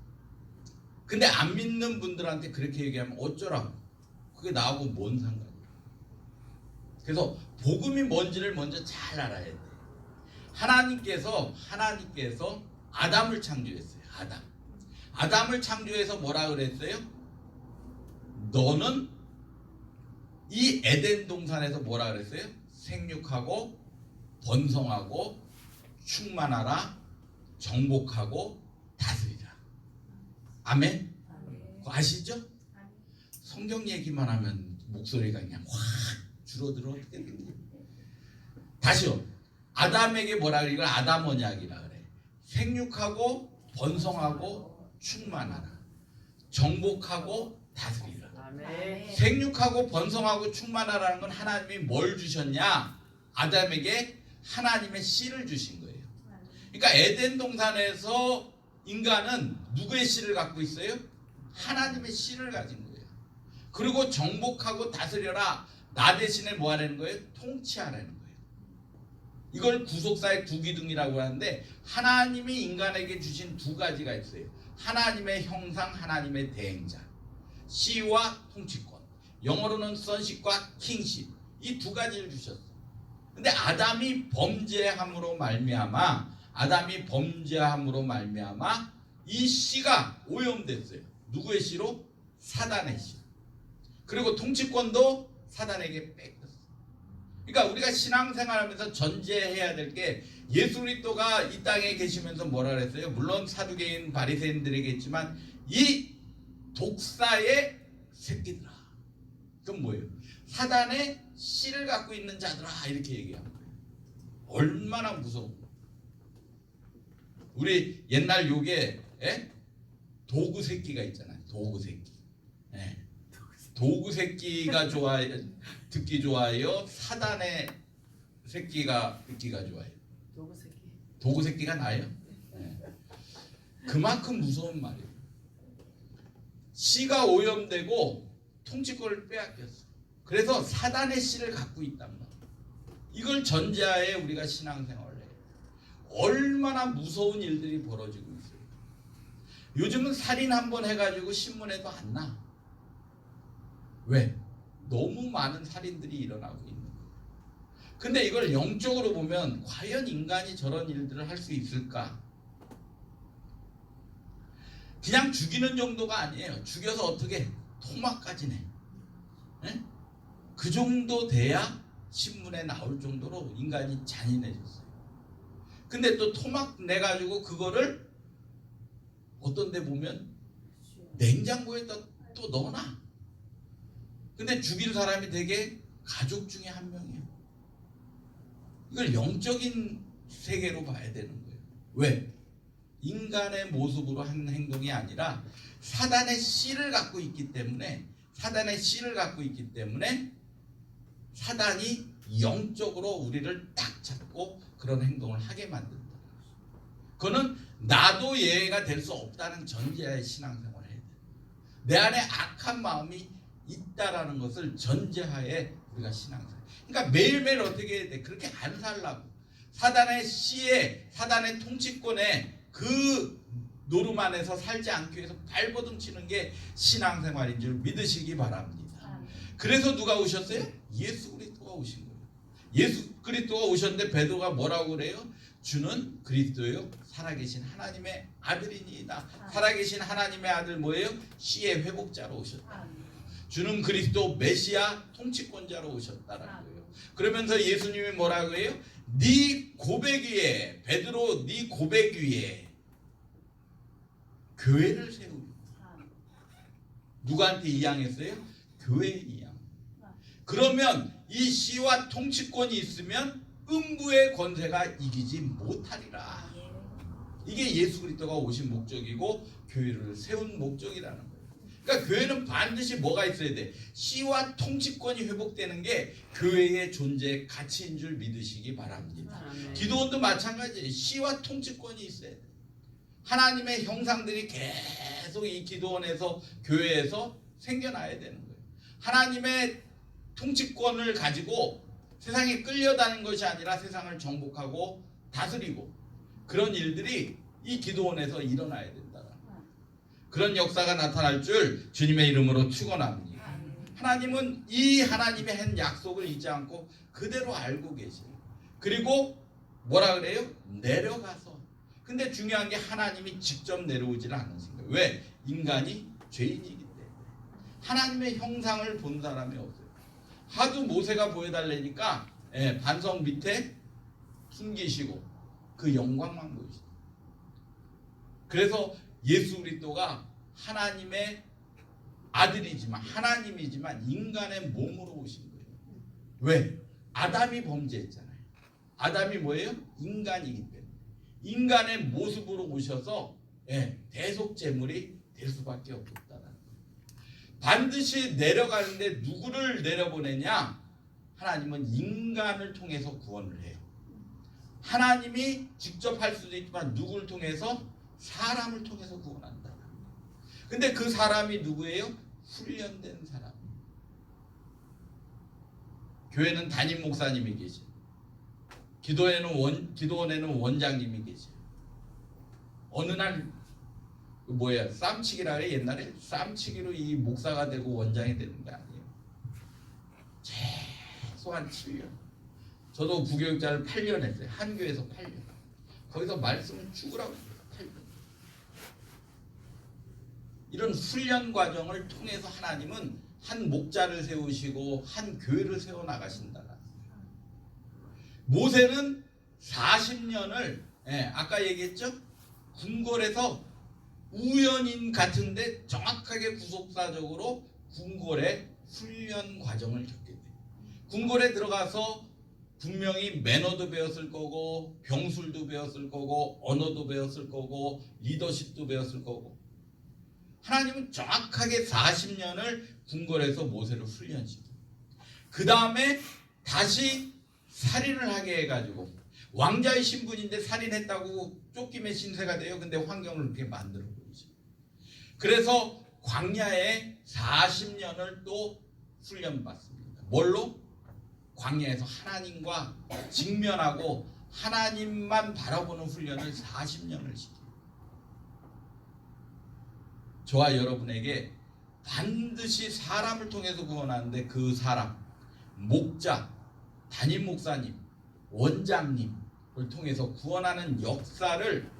근데 안 믿는 분들한테 그렇게 얘기하면 어쩌라고. 그게 나하고 뭔 상관이야. 그래서 복음이 뭔지를 먼저 잘 알아야 돼. 하나님께서 아담을 창조했어요. 아담을 창조해서 뭐라 그랬어요? 너는 이 에덴 동산에서 뭐라 그랬어요? 생육하고 번성하고 충만하라 정복하고 다스리라. 아멘. 그거 아시죠? 성경 얘기만 하면 목소리가 그냥 확 줄어들어. 어떻게 된 거야? 다시요. 아담에게 뭐라 그래? 이걸 아담 언약이라 그래. 생육하고 번성하고 충만하라. 정복하고 다스리라. 아멘. 생육하고 번성하고 충만하라는 건 하나님이 뭘 주셨냐? 아담에게 하나님의 씨를 주신 거예요. 그러니까 에덴 동산에서 인간은 누구의 씨를 갖고 있어요? 하나님의 씨를 가진 거예요. 그리고 정복하고 다스려라. 나 대신에 뭐 하라는 거예요? 통치하라는 거예요. 이걸 구속사의 두 기둥이라고 하는데 하나님이 인간에게 주신 두 가지가 있어요. 하나님의 형상, 하나님의 대행자. 씨와 통치권. 영어로는 sonship과 kingship. 이 두 가지를 주셨어. 근데 아담이 범죄함으로 말미암아 이 씨가 오염됐어요. 누구의 씨로? 사단의 씨. 그리고 통치권도 사단에게 뺏겼어. 그러니까 우리가 신앙생활하면서 전제해야 될 게 예수 그리스도가 이 땅에 계시면서 뭐라 그랬어요? 물론 사두개인 바리새인들에게지만 이 독사의 새끼들아. 그건 뭐예요? 사단의 씨를 갖고 있는 자들아 이렇게 얘기하는 거예요. 얼마나 무서워. 우리 옛날 요게 도구 새끼가 있잖아요. 도구 새끼. 도구 새끼가 좋아요. 듣기 좋아요. 사단의 새끼가 듣기가 좋아요. 도구 새끼. 도구 새끼가 나요. 그만큼 무서운 말이에요. 씨가 오염되고 통치권을 빼앗겼어. 그래서 사단의 씨를 갖고 있단 말이에요. 이걸 전제하에 우리가 신앙생활을 해요. 얼마나 무서운 일들이 벌어지고 있어요. 요즘은 살인 한번 해가지고 신문에도 안 나. 왜? 너무 많은 살인들이 일어나고 있는 거예요. 근데 이걸 영적으로 보면 과연 인간이 저런 일들을 할 수 있을까? 그냥 죽이는 정도가 아니에요. 죽여서 어떻게 토막까지 내. 그 정도 돼야 신문에 나올 정도로 인간이 잔인해졌어요. 근데 또 토막 내가지고 그거를 어떤 데 보면 냉장고에다 또 넣어놔. 근데 죽인 사람이 되게 가족 중에 한 명이에요. 이걸 영적인 세계로 봐야 되는 거예요. 왜? 인간의 모습으로 하는 행동이 아니라 사단의 씨를 갖고 있기 때문에 사단이 영적으로 우리를 딱 잡고 그런 행동을 하게 만든다. 그거는 나도 얘가 될 수 없다는 전제하에 신앙생활을 해야 돼. 내 안에 악한 마음이 있다라는 것을 전제하에 우리가 신앙생활. 그러니까 매일매일 어떻게 해야 돼? 그렇게 안 살라고. 사단의 씨에, 사단의 통치권에 그 노름 안에서 살지 않기 위해서 발버둥 치는 게 신앙생활인 줄 믿으시기 바랍니다. 그래서 누가 오셨어요? 예수 그리스도가 오신 거예요. 예수 그리스도가 오셨는데 베드로가 뭐라고 그래요? 주는 그리스도요 살아계신 하나님의 아들이니이다. 살아계신 하나님의 아들 뭐예요? 씨의 회복자로 오셨다. 주는 그리스도 메시아 통치권자로 오셨다라는 거예요. 그러면서 예수님이 뭐라고 해요? 네 고백 위에 베드로 네 고백 위에 교회를 세우고. 누구한테 이양했어요? 교회에 이양. 그러면 이 씨와 통치권이 있으면 음부의 권세가 이기지 못하리라. 이게 예수 그리스도가 오신 목적이고 교회를 세운 목적이라는 거예요. 그러니까 교회는 반드시 뭐가 있어야 돼? 씨와 통치권이 회복되는 게 교회의 존재의 가치인 줄 믿으시기 바랍니다. 기도원도 마찬가지예요. 씨와 통치권이 있어야 돼. 하나님의 형상들이 계속 이 기도원에서 교회에서 생겨나야 되는 거예요. 하나님의 통치권을 가지고 세상에 끌려다니는 것이 아니라 세상을 정복하고 다스리고 그런 일들이 이 기도원에서 일어나야 된다. 그런 역사가 나타날 줄 주님의 이름으로 축원합니다. 하나님은 이 하나님의 한 약속을 잊지 않고 그대로 알고 계세요. 그리고 뭐라 그래요? 내려가서. 근데 중요한 게 하나님이 직접 내려오지는 않으신거예요. 왜? 인간이 죄인이기 때문에. 하나님의 형상을 본 사람이 없어요. 하도 모세가 보여달라니까 반석 밑에 숨기시고 그 영광만 보이시죠. 그래서 예수 그리스도가 하나님의 아들이지만 하나님이지만 인간의 몸으로 오신 거예요. 왜? 아담이 범죄했잖아요. 아담이 뭐예요? 인간이기 때문에 인간의 모습으로 오셔서 대속제물이 될 수밖에 없었다는 거예요. 반드시 내려가는데 누구를 내려보내냐? 하나님은 인간을 통해서 구원을 해요. 하나님이 직접 할 수도 있지만 누구를 통해서? 사람을 통해서 구원한다. 근데 그 사람이 누구예요? 훈련된 사람. 교회는 담임 목사님이 계세요. 기도원에는 원장님이 계세요. 어느 날 쌈치기라 그래. 옛날에 쌈치기로 이 목사가 되고 원장이 되는 게 아니에요. 최소한 7년. 저도 부교육자를 8년 했어요. 한 교회에서 8년. 거기서 말씀을 죽으라고 했어요. 8년. 이런 훈련 과정을 통해서 하나님은 한 목자를 세우시고 한 교회를 세워나가신다. 모세는 40년을 아까 얘기했죠? 궁궐에서 우연인 같은데 정확하게 구속사적으로 궁궐의 훈련 과정을 겪게 돼요. 궁궐에 들어가서 분명히 매너도 배웠을 거고 병술도 배웠을 거고 언어도 배웠을 거고 리더십도 배웠을 거고 하나님은 정확하게 40년을 궁궐에서 모세를 훈련시켜요. 그 다음에 다시 살인을 하게 해가지고 왕자의 신분인데 살인했다고 쫓김의 신세가 돼요. 근데 환경을 그렇게 만들어 버리죠. 그래서 광야에 40년을 또 훈련받습니다. 뭘로? 광야에서 하나님과 직면하고 하나님만 바라보는 훈련을 40년을 시켜요. 저와 여러분에게 반드시 사람을 통해서 구원하는데 그 사람, 목자, 담임 목사님, 원장님을 통해서 구원하는 역사를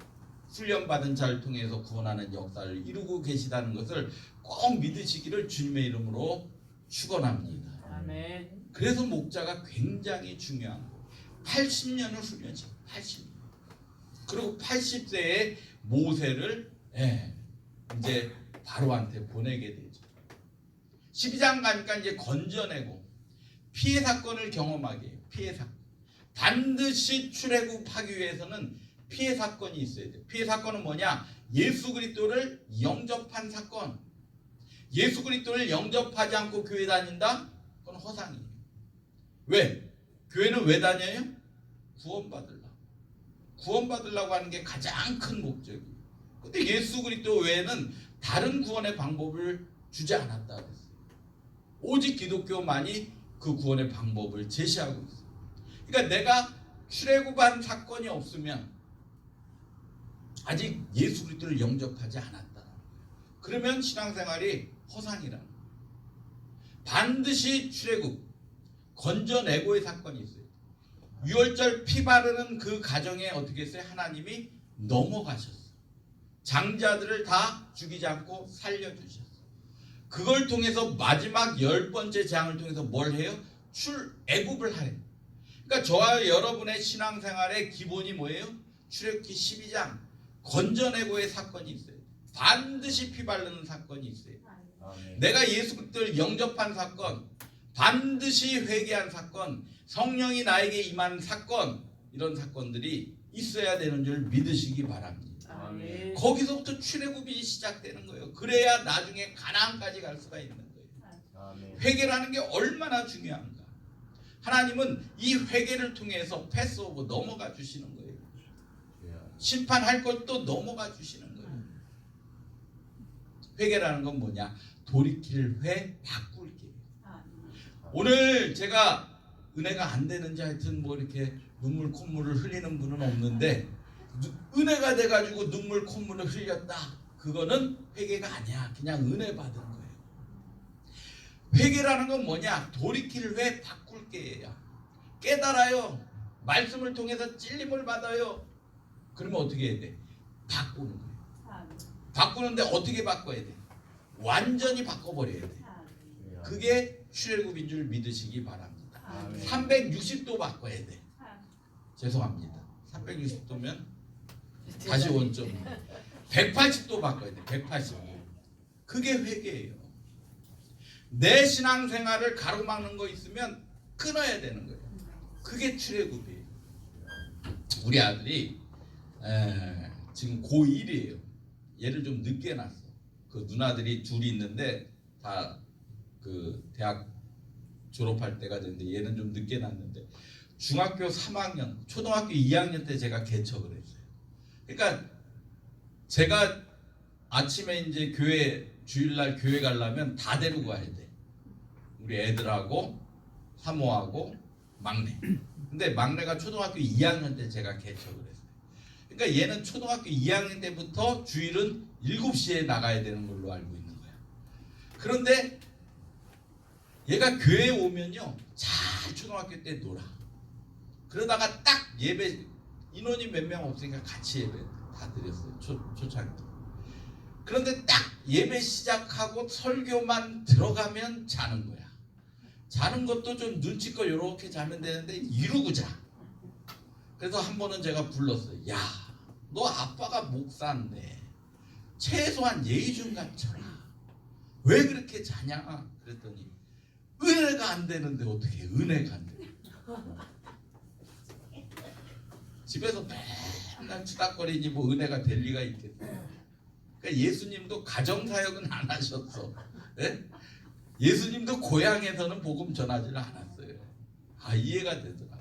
훈련받은 자를 통해서 구원하는 역사를 이루고 계시다는 것을 꼭 믿으시기를 주님의 이름으로 축원합니다. 아멘. 그래서 목자가 굉장히 중요한 거예요. 80년을 훈련시켜요. 80년. 그리고 80세에 모세를 이제 바로한테 보내게 되죠. 12장 가니까 이제 건져내고 피해 사건을 경험하게 해요. 피해 사건. 반드시 출애굽하기 위해서는 피해 사건이 있어야 돼요. 피해 사건은 뭐냐? 예수 그리스도를 영접한 사건. 예수 그리스도를 영접하지 않고 교회 다닌다? 그건 허상이에요. 왜? 교회는 왜 다녀요? 구원받으려고. 구원받으려고 하는 게 가장 큰 목적이에요. 근데 예수 그리스도 외에는 다른 구원의 방법을 주지 않았다 그랬어요. 오직 기독교만이 그 구원의 방법을 제시하고 있어요. 그러니까 내가 출애굽한 사건이 없으면 아직 예수 그리스도를 영접하지 않았다. 그러면 신앙생활이 허상이라는 거예요. 반드시 출애굽, 건져내고의 사건이 있어요. 유월절 피 바르는 그 가정에 어떻게 했어요? 하나님이 넘어가셨어요. 장자들을 다 죽이지 않고 살려주셨어요. 그걸 통해서 마지막 10번째 재앙을 통해서 뭘 해요? 출애굽을 하래요. 그러니까 저와 여러분의 신앙생활의 기본이 뭐예요? 출애굽기 12장 건져내고의 사건이 있어요. 반드시 피 바르는 사건이 있어요. 내가 예수 그리스도를 영접한 사건, 반드시 회개한 사건, 성령이 나에게 임한 사건, 이런 사건들이 있어야 되는 줄 믿으시기 바랍니다. 아멘. 거기서부터 출애굽이 시작되는 거예요. 그래야 나중에 가나안까지 갈 수가 있는 거예요. 회개라는 게 얼마나 중요한가. 하나님은 이 회개를 통해서 패스오버 넘어가 주시는 거예요. 심판할 것도 넘어가 주시는 거예요. 회개라는 건 뭐냐? 돌이킬 회, 바꿀 길. 오늘 제가 은혜가 안 되는지 하여튼 뭐 이렇게 눈물 콧물을 흘리는 분은 없는데 은혜가 돼가지고 눈물 콧물을 흘렸다. 그거는 회개가 아니야. 그냥 은혜 받은 거예요. 회개라는 건 뭐냐? 돌이킬 회, 바꿀 게예요. 깨달아요. 말씀을 통해서 찔림을 받아요. 그러면 어떻게 해야 돼? 바꾸는 거예요. 바꾸는데 어떻게 바꿔야 돼? 완전히 바꿔버려야 돼. 그게 출애굽인 줄 믿으시기 바랍니다. 360도 바꿔야 돼. 죄송합니다. 360도면 다시 원점. 180도 바꿔야 돼. 180도. 그게 회개예요. 내 신앙생활을 가로막는 거 있으면 끊어야 되는 거예요. 그게 출애굽이에요. 우리 아들이 지금 고1이에요. 얘를 좀 늦게 낳았어. 그 누나들이 둘이 있는데 다 그 대학 졸업할 때가 됐는데 얘는 좀 늦게 낳았는데 중학교 3학년, 초등학교 2학년 때 제가 개척을 했어요. 그러니까 제가 아침에 이제 교회 주일날 교회 가려면 다 데리고 가야 돼. 우리 애들하고 사모하고 막내. 근데 막내가 초등학교 2학년 때 제가 개척을 했어요. 그러니까 얘는 초등학교 2학년 때부터 주일은 7시에 나가야 되는 걸로 알고 있는 거야. 그런데 얘가 교회에 오면요 잘 초등학교 때 놀아. 그러다가 딱 예배 인원이 몇 명 없으니까 같이 예배 다 드렸어요. 초창기. 그런데 딱 예배 시작하고 설교만 들어가면 자는 거야. 자는 것도 좀 눈치껏 이렇게 자면 되는데 이러고 자. 그래서 한 번은 제가 불렀어요. 야, 너 아빠가 목사인데 최소한 예의 좀 갖춰라. 왜 그렇게 자냐? 그랬더니 은혜가 안 되는데 어떻게 은혜가 안 돼? 집에서 맨날 추닥거리니 뭐 은혜가 될 리가 있겠어. 그러니까 예수님도 가정사역은 안 하셨어. 네? 예수님도 고향에서는 복음 전하지를 않았어요. 아, 이해가 되더라.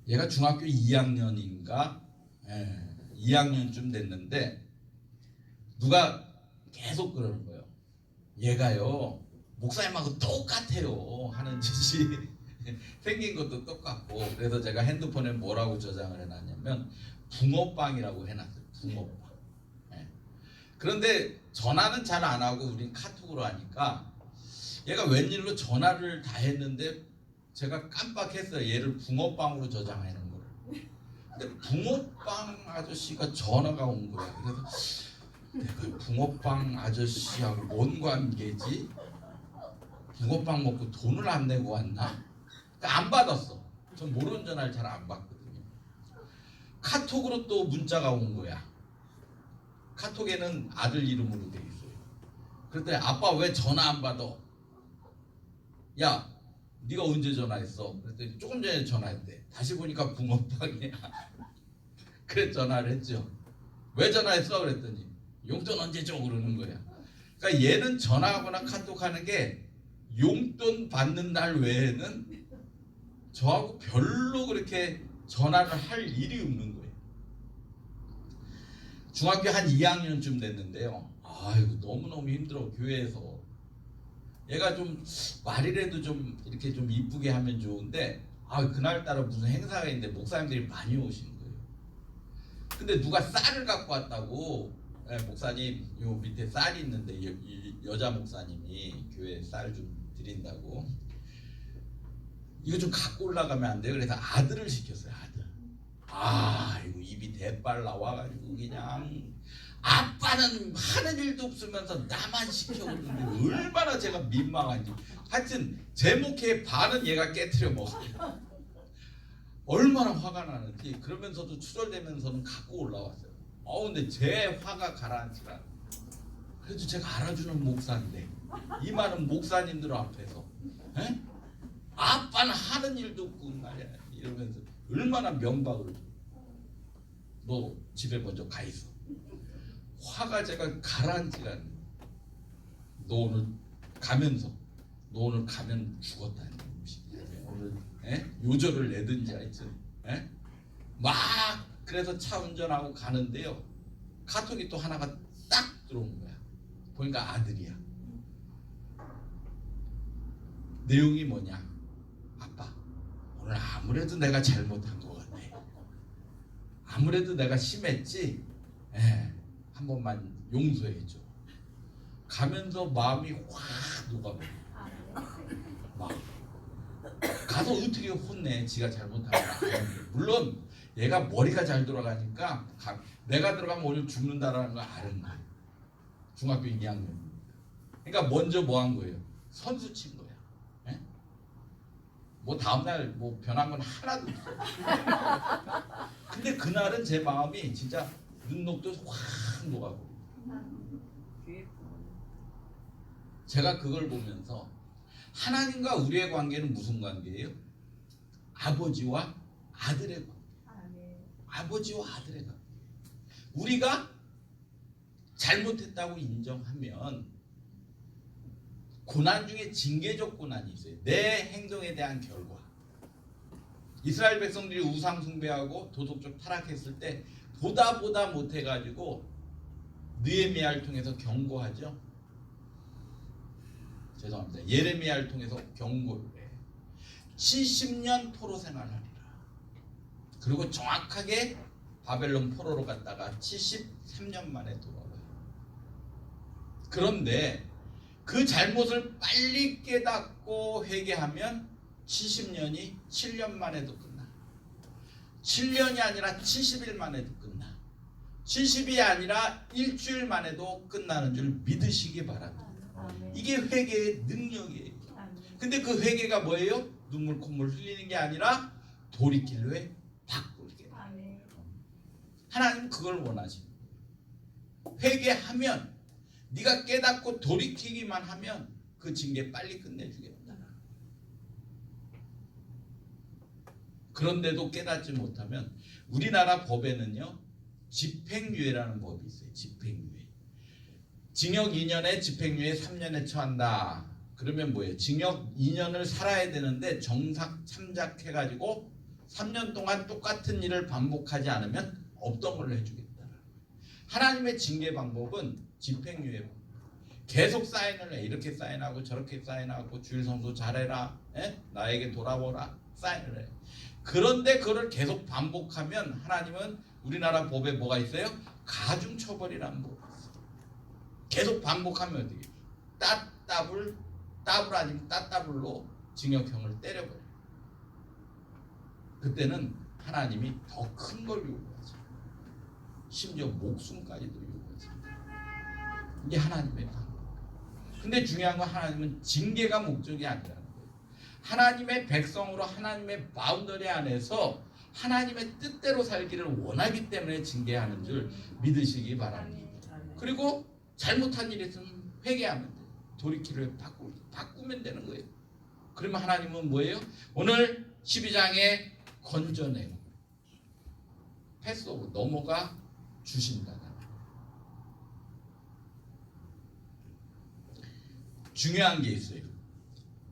얘가 중학교 2학년인가 2학년쯤 됐는데 누가 계속 그러는 거예요. 얘가요 목사님하고 똑같아요. 하는 짓이 생긴 것도 똑같고. 그래서 제가 핸드폰에 뭐라고 저장을 해놨냐면 붕어빵이라고 해놨어요. 붕어빵. 그런데 전화는 잘 안 하고 우린 카톡으로 하니까 얘가 웬일로 전화를 다 했는데 제가 깜빡했어요. 얘를 붕어빵으로 저장하는 거를. 근데 붕어빵 아저씨가 전화가 온 거야. 그래서 내가 붕어빵 아저씨하고 뭔 관계지? 붕어빵 먹고 돈을 안 내고 왔나? 그러니까 안 받았어. 전 모르는 전화를 잘 안 받거든요. 카톡으로 또 문자가 온 거야. 카톡에는 아들 이름으로 돼 있어요. 그랬더니 아빠 왜 전화 안 받아? 야, 네가 언제 전화했어? 그랬더니 조금 전에 전화했대. 다시 보니까 붕어빵이야. 그래 전화를 했죠. 왜 전화했어? 그랬더니 용돈 언제 줘? 그러는 거야. 그러니까 얘는 전화하거나 카톡하는 게 용돈 받는 날 외에는 저하고 별로 그렇게 전화를 할 일이 없는 거예요. 중학교 한 2학년쯤 됐는데요. 아이고 너무너무 힘들어. 교회에서 얘가 좀 말이라도 좀 이렇게 좀 이쁘게 하면 좋은데 그날따라 무슨 행사가 있는데 목사님들이 많이 오시는 거예요. 근데 누가 쌀을 갖고 왔다고. 목사님 요 밑에 쌀이 있는데 여자 목사님이 교회에 쌀 좀 드린다고. 이거 좀 갖고 올라가면 안 돼요? 그래서 아들을 시켰어요. 아들. 이거 입이 대빨 나와가지고 그냥 아빠는 하는 일도 없으면서 나만 시켜오는데 얼마나 제가 민망한지. 하여튼 제 목회 반은 얘가 깨트려 먹어요. 얼마나 화가 나는지. 그러면서도 추절되면서는 갖고 올라왔어요. 근데 제 화가 가라앉지라. 그래도 제가 알아주는 목사인데 이 많은 목사님들 앞에서 아빠는 하는 일도 없고 말이야 이러면서 얼마나 면박을. 너 집에 먼저 가 있어. 화가 제가 가라앉지라. 너 오늘 가면 죽었다는 오늘 요절을 내든지 하여튼 막. 그래서 차 운전하고 가는데요. 카톡이 또 하나가 딱 들어온 거야. 보니까 아들이야. 내용이 뭐냐? 아빠, 오늘 아무래도 내가 잘못한 것 같아. 아무래도 내가 심했지? 한 번만 용서해줘. 가면서 마음이 확 녹아버려. 막 가서 어떻게 혼내? 지가 잘못한 거 아는데. 물론 얘가 머리가 잘 돌아가니까 내가 들어가면 오늘 죽는다라는 걸 아는 거예요. 중학교 2학년. 그러니까 먼저 뭐 한 거예요? 선수 친 거야. 뭐 다음날 뭐 변한 건 하나도 없어. 근데 그날은 제 마음이 진짜 눈녹듯 확 녹아버려. 제가 그걸 보면서 하나님과 우리의 관계는 무슨 관계예요? 아버지와 아들의 관계. 아버지와 아들의 관계. 우리가 잘못했다고 인정하면 고난 중에 징계적 고난이 있어요. 내 행동에 대한 결과. 이스라엘 백성들이 우상 숭배하고 도덕적 타락했을 때 보다 못해가지고 느헤미야를 통해서 경고하죠. 죄송합니다. 예레미야를 통해서 경고를 해. 70년 포로 생활하리라. 그리고 정확하게 바벨론 포로로 갔다가 73년 만에 돌아와요. 그런데 그 잘못을 빨리 깨닫고 회개하면 70년이 7년 만에도 끝나. 7년이 아니라 70일 만에도 끝나. 70이 아니라 일주일 만에도 끝나는 줄 믿으시기 바랍니다. 이게 회개의 능력이에요. 근데 그 회개가 뭐예요? 눈물 콧물 흘리는 게 아니라 돌이킬로 바꾸게. 하나님 그걸 원하십니다. 회개하면 네가 깨닫고 돌이키기만 하면 그 징계 빨리 끝내주겠다. 그런데도 깨닫지 못하면 우리나라 법에는요 집행유예라는 법이 있어요. 집행유예. 징역 2년에 집행유예 3년에 처한다. 그러면 뭐예요? 징역 2년을 살아야 되는데 정상 참작해가지고 3년 동안 똑같은 일을 반복하지 않으면 없던 걸로 해주겠다. 하나님의 징계 방법은 집행유예 방법. 계속 사인을 해. 이렇게 사인하고 저렇게 사인하고 주일 성수 잘해라. 나에게 돌아오라. 사인을 해. 그런데 그걸 계속 반복하면 하나님은 우리나라 법에 뭐가 있어요? 가중처벌이라는 법이 있어요. 계속 반복하면 어떻게? 따블 아니면 따따블로 징역형을 때려버려요. 그때는 하나님이 더 큰 걸 요구하죠. 심지어 목숨까지도 요구하죠. 이게 하나님의 방법. 근데 중요한 건 하나님은 징계가 목적이 아니라는 거예요. 하나님의 백성으로 하나님의 바운더리 안에서 하나님의 뜻대로 살기를 원하기 때문에 징계하는 줄 믿으시기 바랍니다. 그리고 잘못한 일이 있으면 회개하면 돼요. 돌이키를 바꾸면 되는 거예요. 그러면 하나님은 뭐예요? 오늘 12장에 건져내고 패스오브 넘어가 주신다. 중요한 게 있어요.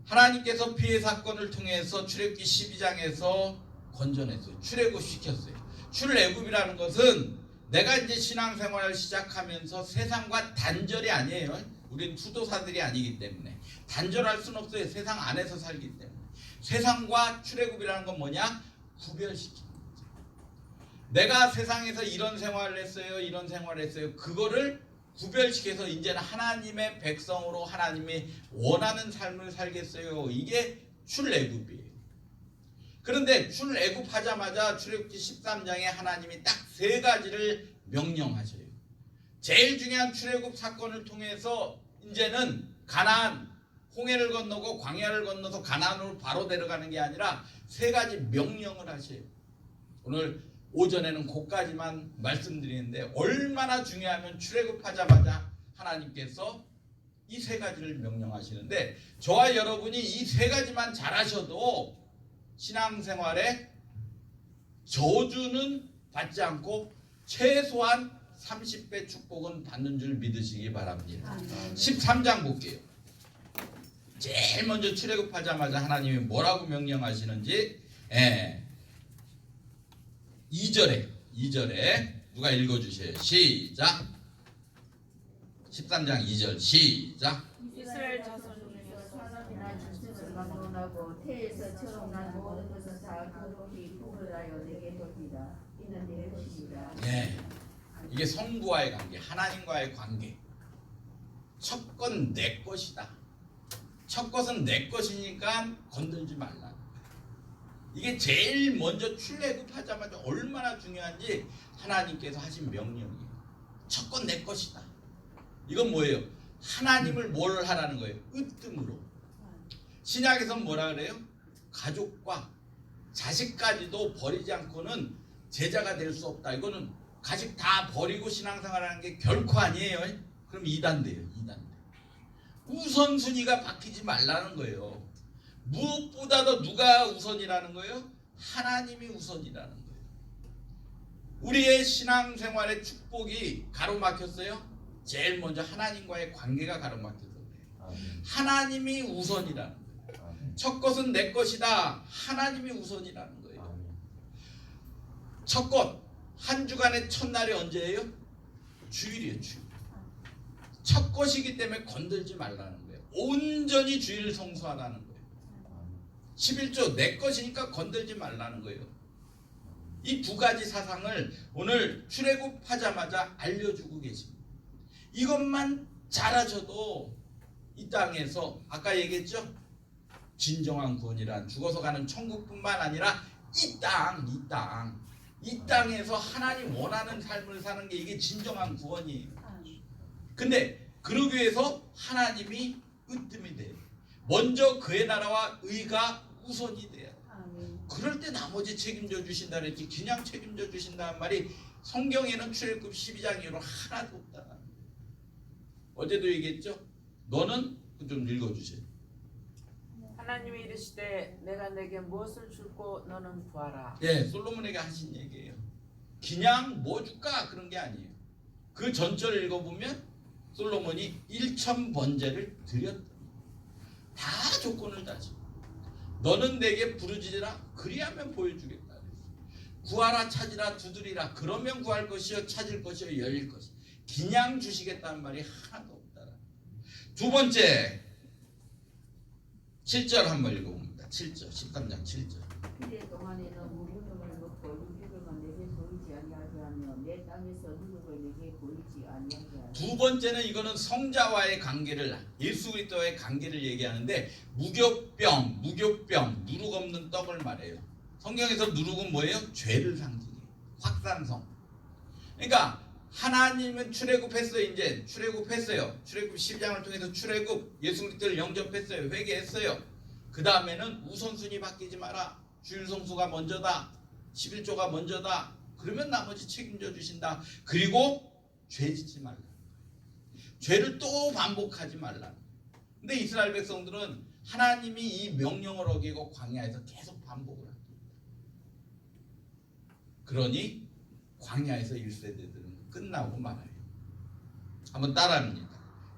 하나님께서 피해 사건을 통해서 출애굽기 12장에서 건져냈어요. 출애굽시켰어요. 출애굽이라는 것은 내가 이제 신앙생활을 시작하면서 세상과 단절이 아니에요. 우리는 수도사들이 아니기 때문에 단절할 수는 없어요. 세상 안에서 살기 때문에. 세상과 출애굽이라는 건 뭐냐? 구별시키는 거죠. 내가 세상에서 이런 생활을 했어요. 이런 생활을 했어요. 그거를 구별시켜서 이제는 하나님의 백성으로 하나님이 원하는 삶을 살겠어요. 이게 출애굽이에요. 그런데 출애굽하자마자 출애굽기 13장에 하나님이 딱 세 가지를 명령하셔요. 제일 중요한 출애굽 사건을 통해서 이제는 가나안, 홍해를 건너고 광야를 건너서 가나안으로 바로 내려가는 게 아니라 세 가지 명령을 하셔요. 오늘 오전에는 그까지만 말씀드리는데 얼마나 중요하면 출애굽하자마자 하나님께서 이 세 가지를 명령하시는데 저와 여러분이 이 세 가지만 잘하셔도 신앙생활에 저주는 받지 않고 최소한 30배 축복은 받는 줄 믿으시기 바랍니다. 13장 볼게요. 제일 먼저 출애굽하자마자 하나님이 뭐라고 명령하시는지 2절에 누가 읽어주세요. 시작. 13장 2절 시작. 이스라엘 자손 중에서 사람이나 짐승을 막론하고 태에서 처음 난 모든 것은 다 거룩히 구별하여 내게 돌리라. 이는 내 것이니라. 이게 성부와의 관계, 하나님과의 관계. 첫 건 내 것이다. 첫 것은 내 것이니까 건들지 말라. 이게 제일 먼저 출애굽하자마자 얼마나 중요한지 하나님께서 하신 명령이에요. 첫 건 내 것이다. 이건 뭐예요? 하나님을 뭘 하라는 거예요? 으뜸으로. 신약에서는 뭐라 그래요? 가족과 자식까지도 버리지 않고는 제자가 될 수 없다. 이거는 가족 다 버리고 신앙생활하는 게 결코 아니에요. 그럼 이단돼요. 이단돼. 우선순위가 바뀌지 말라는 거예요. 무엇보다도 누가 우선이라는 거예요? 하나님이 우선이라는 거예요. 우리의 신앙생활의 축복이 가로막혔어요. 제일 먼저 하나님과의 관계가 가로막혀서 그래요. 하나님이 우선이라는 거예요. 첫 것은 내 것이다. 하나님이 우선이라는 거예요. 첫 것, 한 주간의 첫날이 언제예요? 주일이에요. 주일. 첫 것이기 때문에 건들지 말라는 거예요. 온전히 주일을 성수하라는 거예요. 11조 내 것이니까 건들지 말라는 거예요. 이 두 가지 사상을 오늘 출애굽하자마자 알려주고 계십니다. 이것만 잘하셔도 이 땅에서 아까 얘기했죠? 진정한 구원이란 죽어서 가는 천국뿐만 아니라 이 땅에서 하나님 원하는 삶을 사는 게 이게 진정한 구원이에요. 근데 그러기 위해서 하나님이 으뜸이 돼요. 먼저 그의 나라와 의가 우선이 돼요. 그럴 때 나머지 책임져 주신다 그랬지 그냥 책임져 주신다는 말이 성경에는 출애굽 12장 이후로 하나도 없다. 어제도 얘기했죠? 너는 좀 읽어주세요. 하나님이 이르시되 내가 내게 무엇을 줄고 너는 구하라. 예, 솔로몬에게 하신 얘기예요. 그냥 뭐 줄까 그런 게 아니에요. 그 전절을 읽어보면 솔로몬이 1,000번제를 드렸다. 다 조건을 다지고 너는 내게 부르짖으라 그리하면 보여주겠다. 구하라 찾으라 두드리라 그러면 구할 것이요 찾을 것이요 열릴 것이. 그냥 주시겠다는 말이 하나도 없다. 두 번째 7절 한번 읽어봅니다. 7절 13장 7절. 그대 동안에는 무교병을 먹고 누룩을 내게 보이지 아니하게 하며 내 땅에서 누룩을 내게 보이지 아니하게 하며. 두 번째는 이거는 성자와의 관계를 예수 그리스도와의 관계를 얘기하는데 무교병 누룩 없는 떡을 말해요. 성경에서 누룩은 뭐예요? 죄를 상징해요. 확산성. 그러니까 하나님은 출애굽했어요. 이제 출애굽했어요. 출애굽 12장을 통해서 출애굽 예수 그리스도를 영접했어요. 회개했어요. 그 다음에는 우선순위 바뀌지 마라. 주일 성수가 먼저다. 11조가 먼저다. 그러면 나머지 책임져 주신다. 그리고 죄 짓지 말라. 죄를 또 반복하지 말라. 근데 이스라엘 백성들은 하나님이 이 명령을 어기고 광야에서 계속 반복을 합니다. 그러니 광야에서 1세대들은 끝나고 말아요. 한번 따라합니다.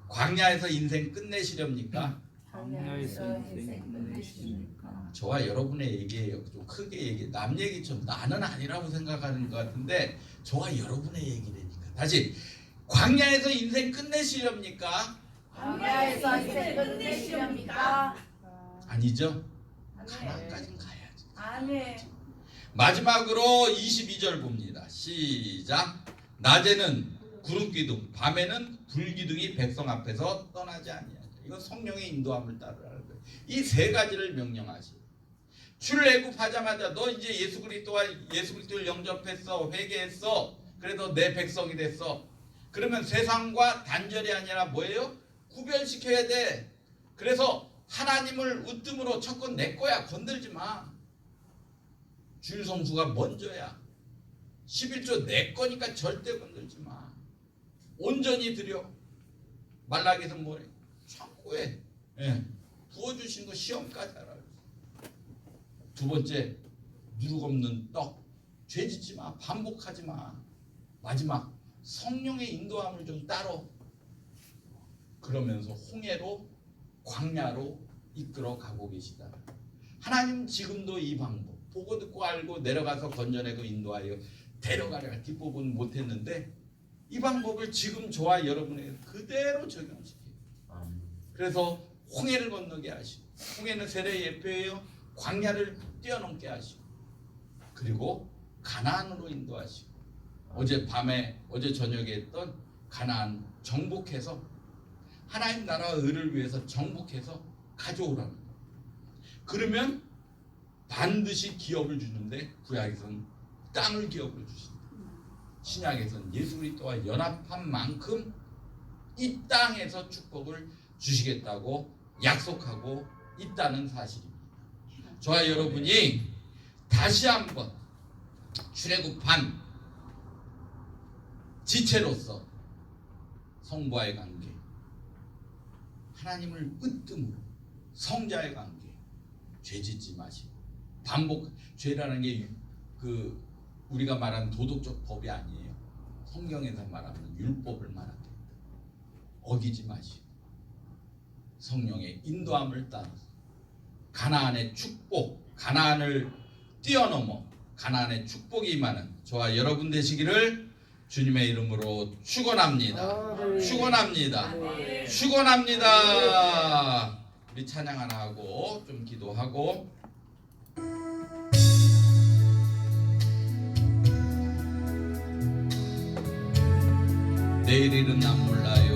광야에서 인생 끝내시렵니까? 광야에서 인생 끝내시니까. 저와 여러분의 얘기예요. 좀 크게 얘기. 남 얘기처럼 나는 아니라고 생각하는 것 같은데 저와 여러분의 얘기라니까. 다시 광야에서 인생 끝내시렵니까? 광야에서 인생 끝내시렵니까? 아니죠. 가나안까지는 가야지. 아멘. 마지막으로 22절 봅니다. 시작. 낮에는 구름 기둥, 밤에는 불 기둥이 백성 앞에서 떠나지 아니하죠. 이건 성령의 인도함을 따르라는 거예요. 이 세 가지를 명령하시고 출애굽하자마자 너 이제 예수 그리스도를 영접했어, 회개했어. 그래도 내 백성이 됐어. 그러면 세상과 단절이 아니라 뭐예요? 구별시켜야 돼. 그래서 하나님을 으뜸으로 첫 건 내 거야. 건들지 마. 주일 성수가 먼저야. 11조 내 거니까 절대 건들지 마. 온전히 드려. 말라기에서 뭐래? 창고에 부어주신 거 시험까지 하라. 두 번째 누룩 없는 떡. 죄 짓지 마. 반복하지 마. 마지막 성령의 인도함을 좀 따로. 그러면서 홍해로 광야로 이끌어 가고 계시다. 하나님 지금도 이 방법 보고 듣고 알고 내려가서 건져내고 인도하여 데려가려 뒷부분 못했는데 이 방법을 지금 저와 여러분에게 그대로 적용시켜요. 그래서 홍해를 건너게 하시고 홍해는 세례의 예표예요. 광야를 뛰어넘게 하시고 그리고 가나안으로 인도하시고 어제 저녁에 했던 가나안 정복해서 하나님 나라와 의를 위해서 정복해서 가져오라는 거예요. 그러면 반드시 기업을 주는데 구약에서는 땅을 기업으로 주신다. 신약에서는 예수 그리스도와 연합한 만큼 이 땅에서 축복을 주시겠다고 약속하고 있다는 사실입니다. 저와 여러분이 다시 한번 출애굽한 지체로서 성부와의 관계 하나님을 으뜸으로 성자의 관계, 죄짓지 마시고 반복. 죄라는 게 그 우리가 말하는 도덕적 법이 아니에요. 성경에서 말하는 율법을 말합니다. 어기지 마시고 성령의 인도함을 따라서 가나안의 축복, 가나안을 뛰어넘어 가나안의 축복이 임하는 저와 여러분 되시기를 주님의 이름으로 축원합니다. 축원합니다. 축원합니다. 우리 찬양 하나 하고 좀 기도하고 내일 일은 난 몰라요.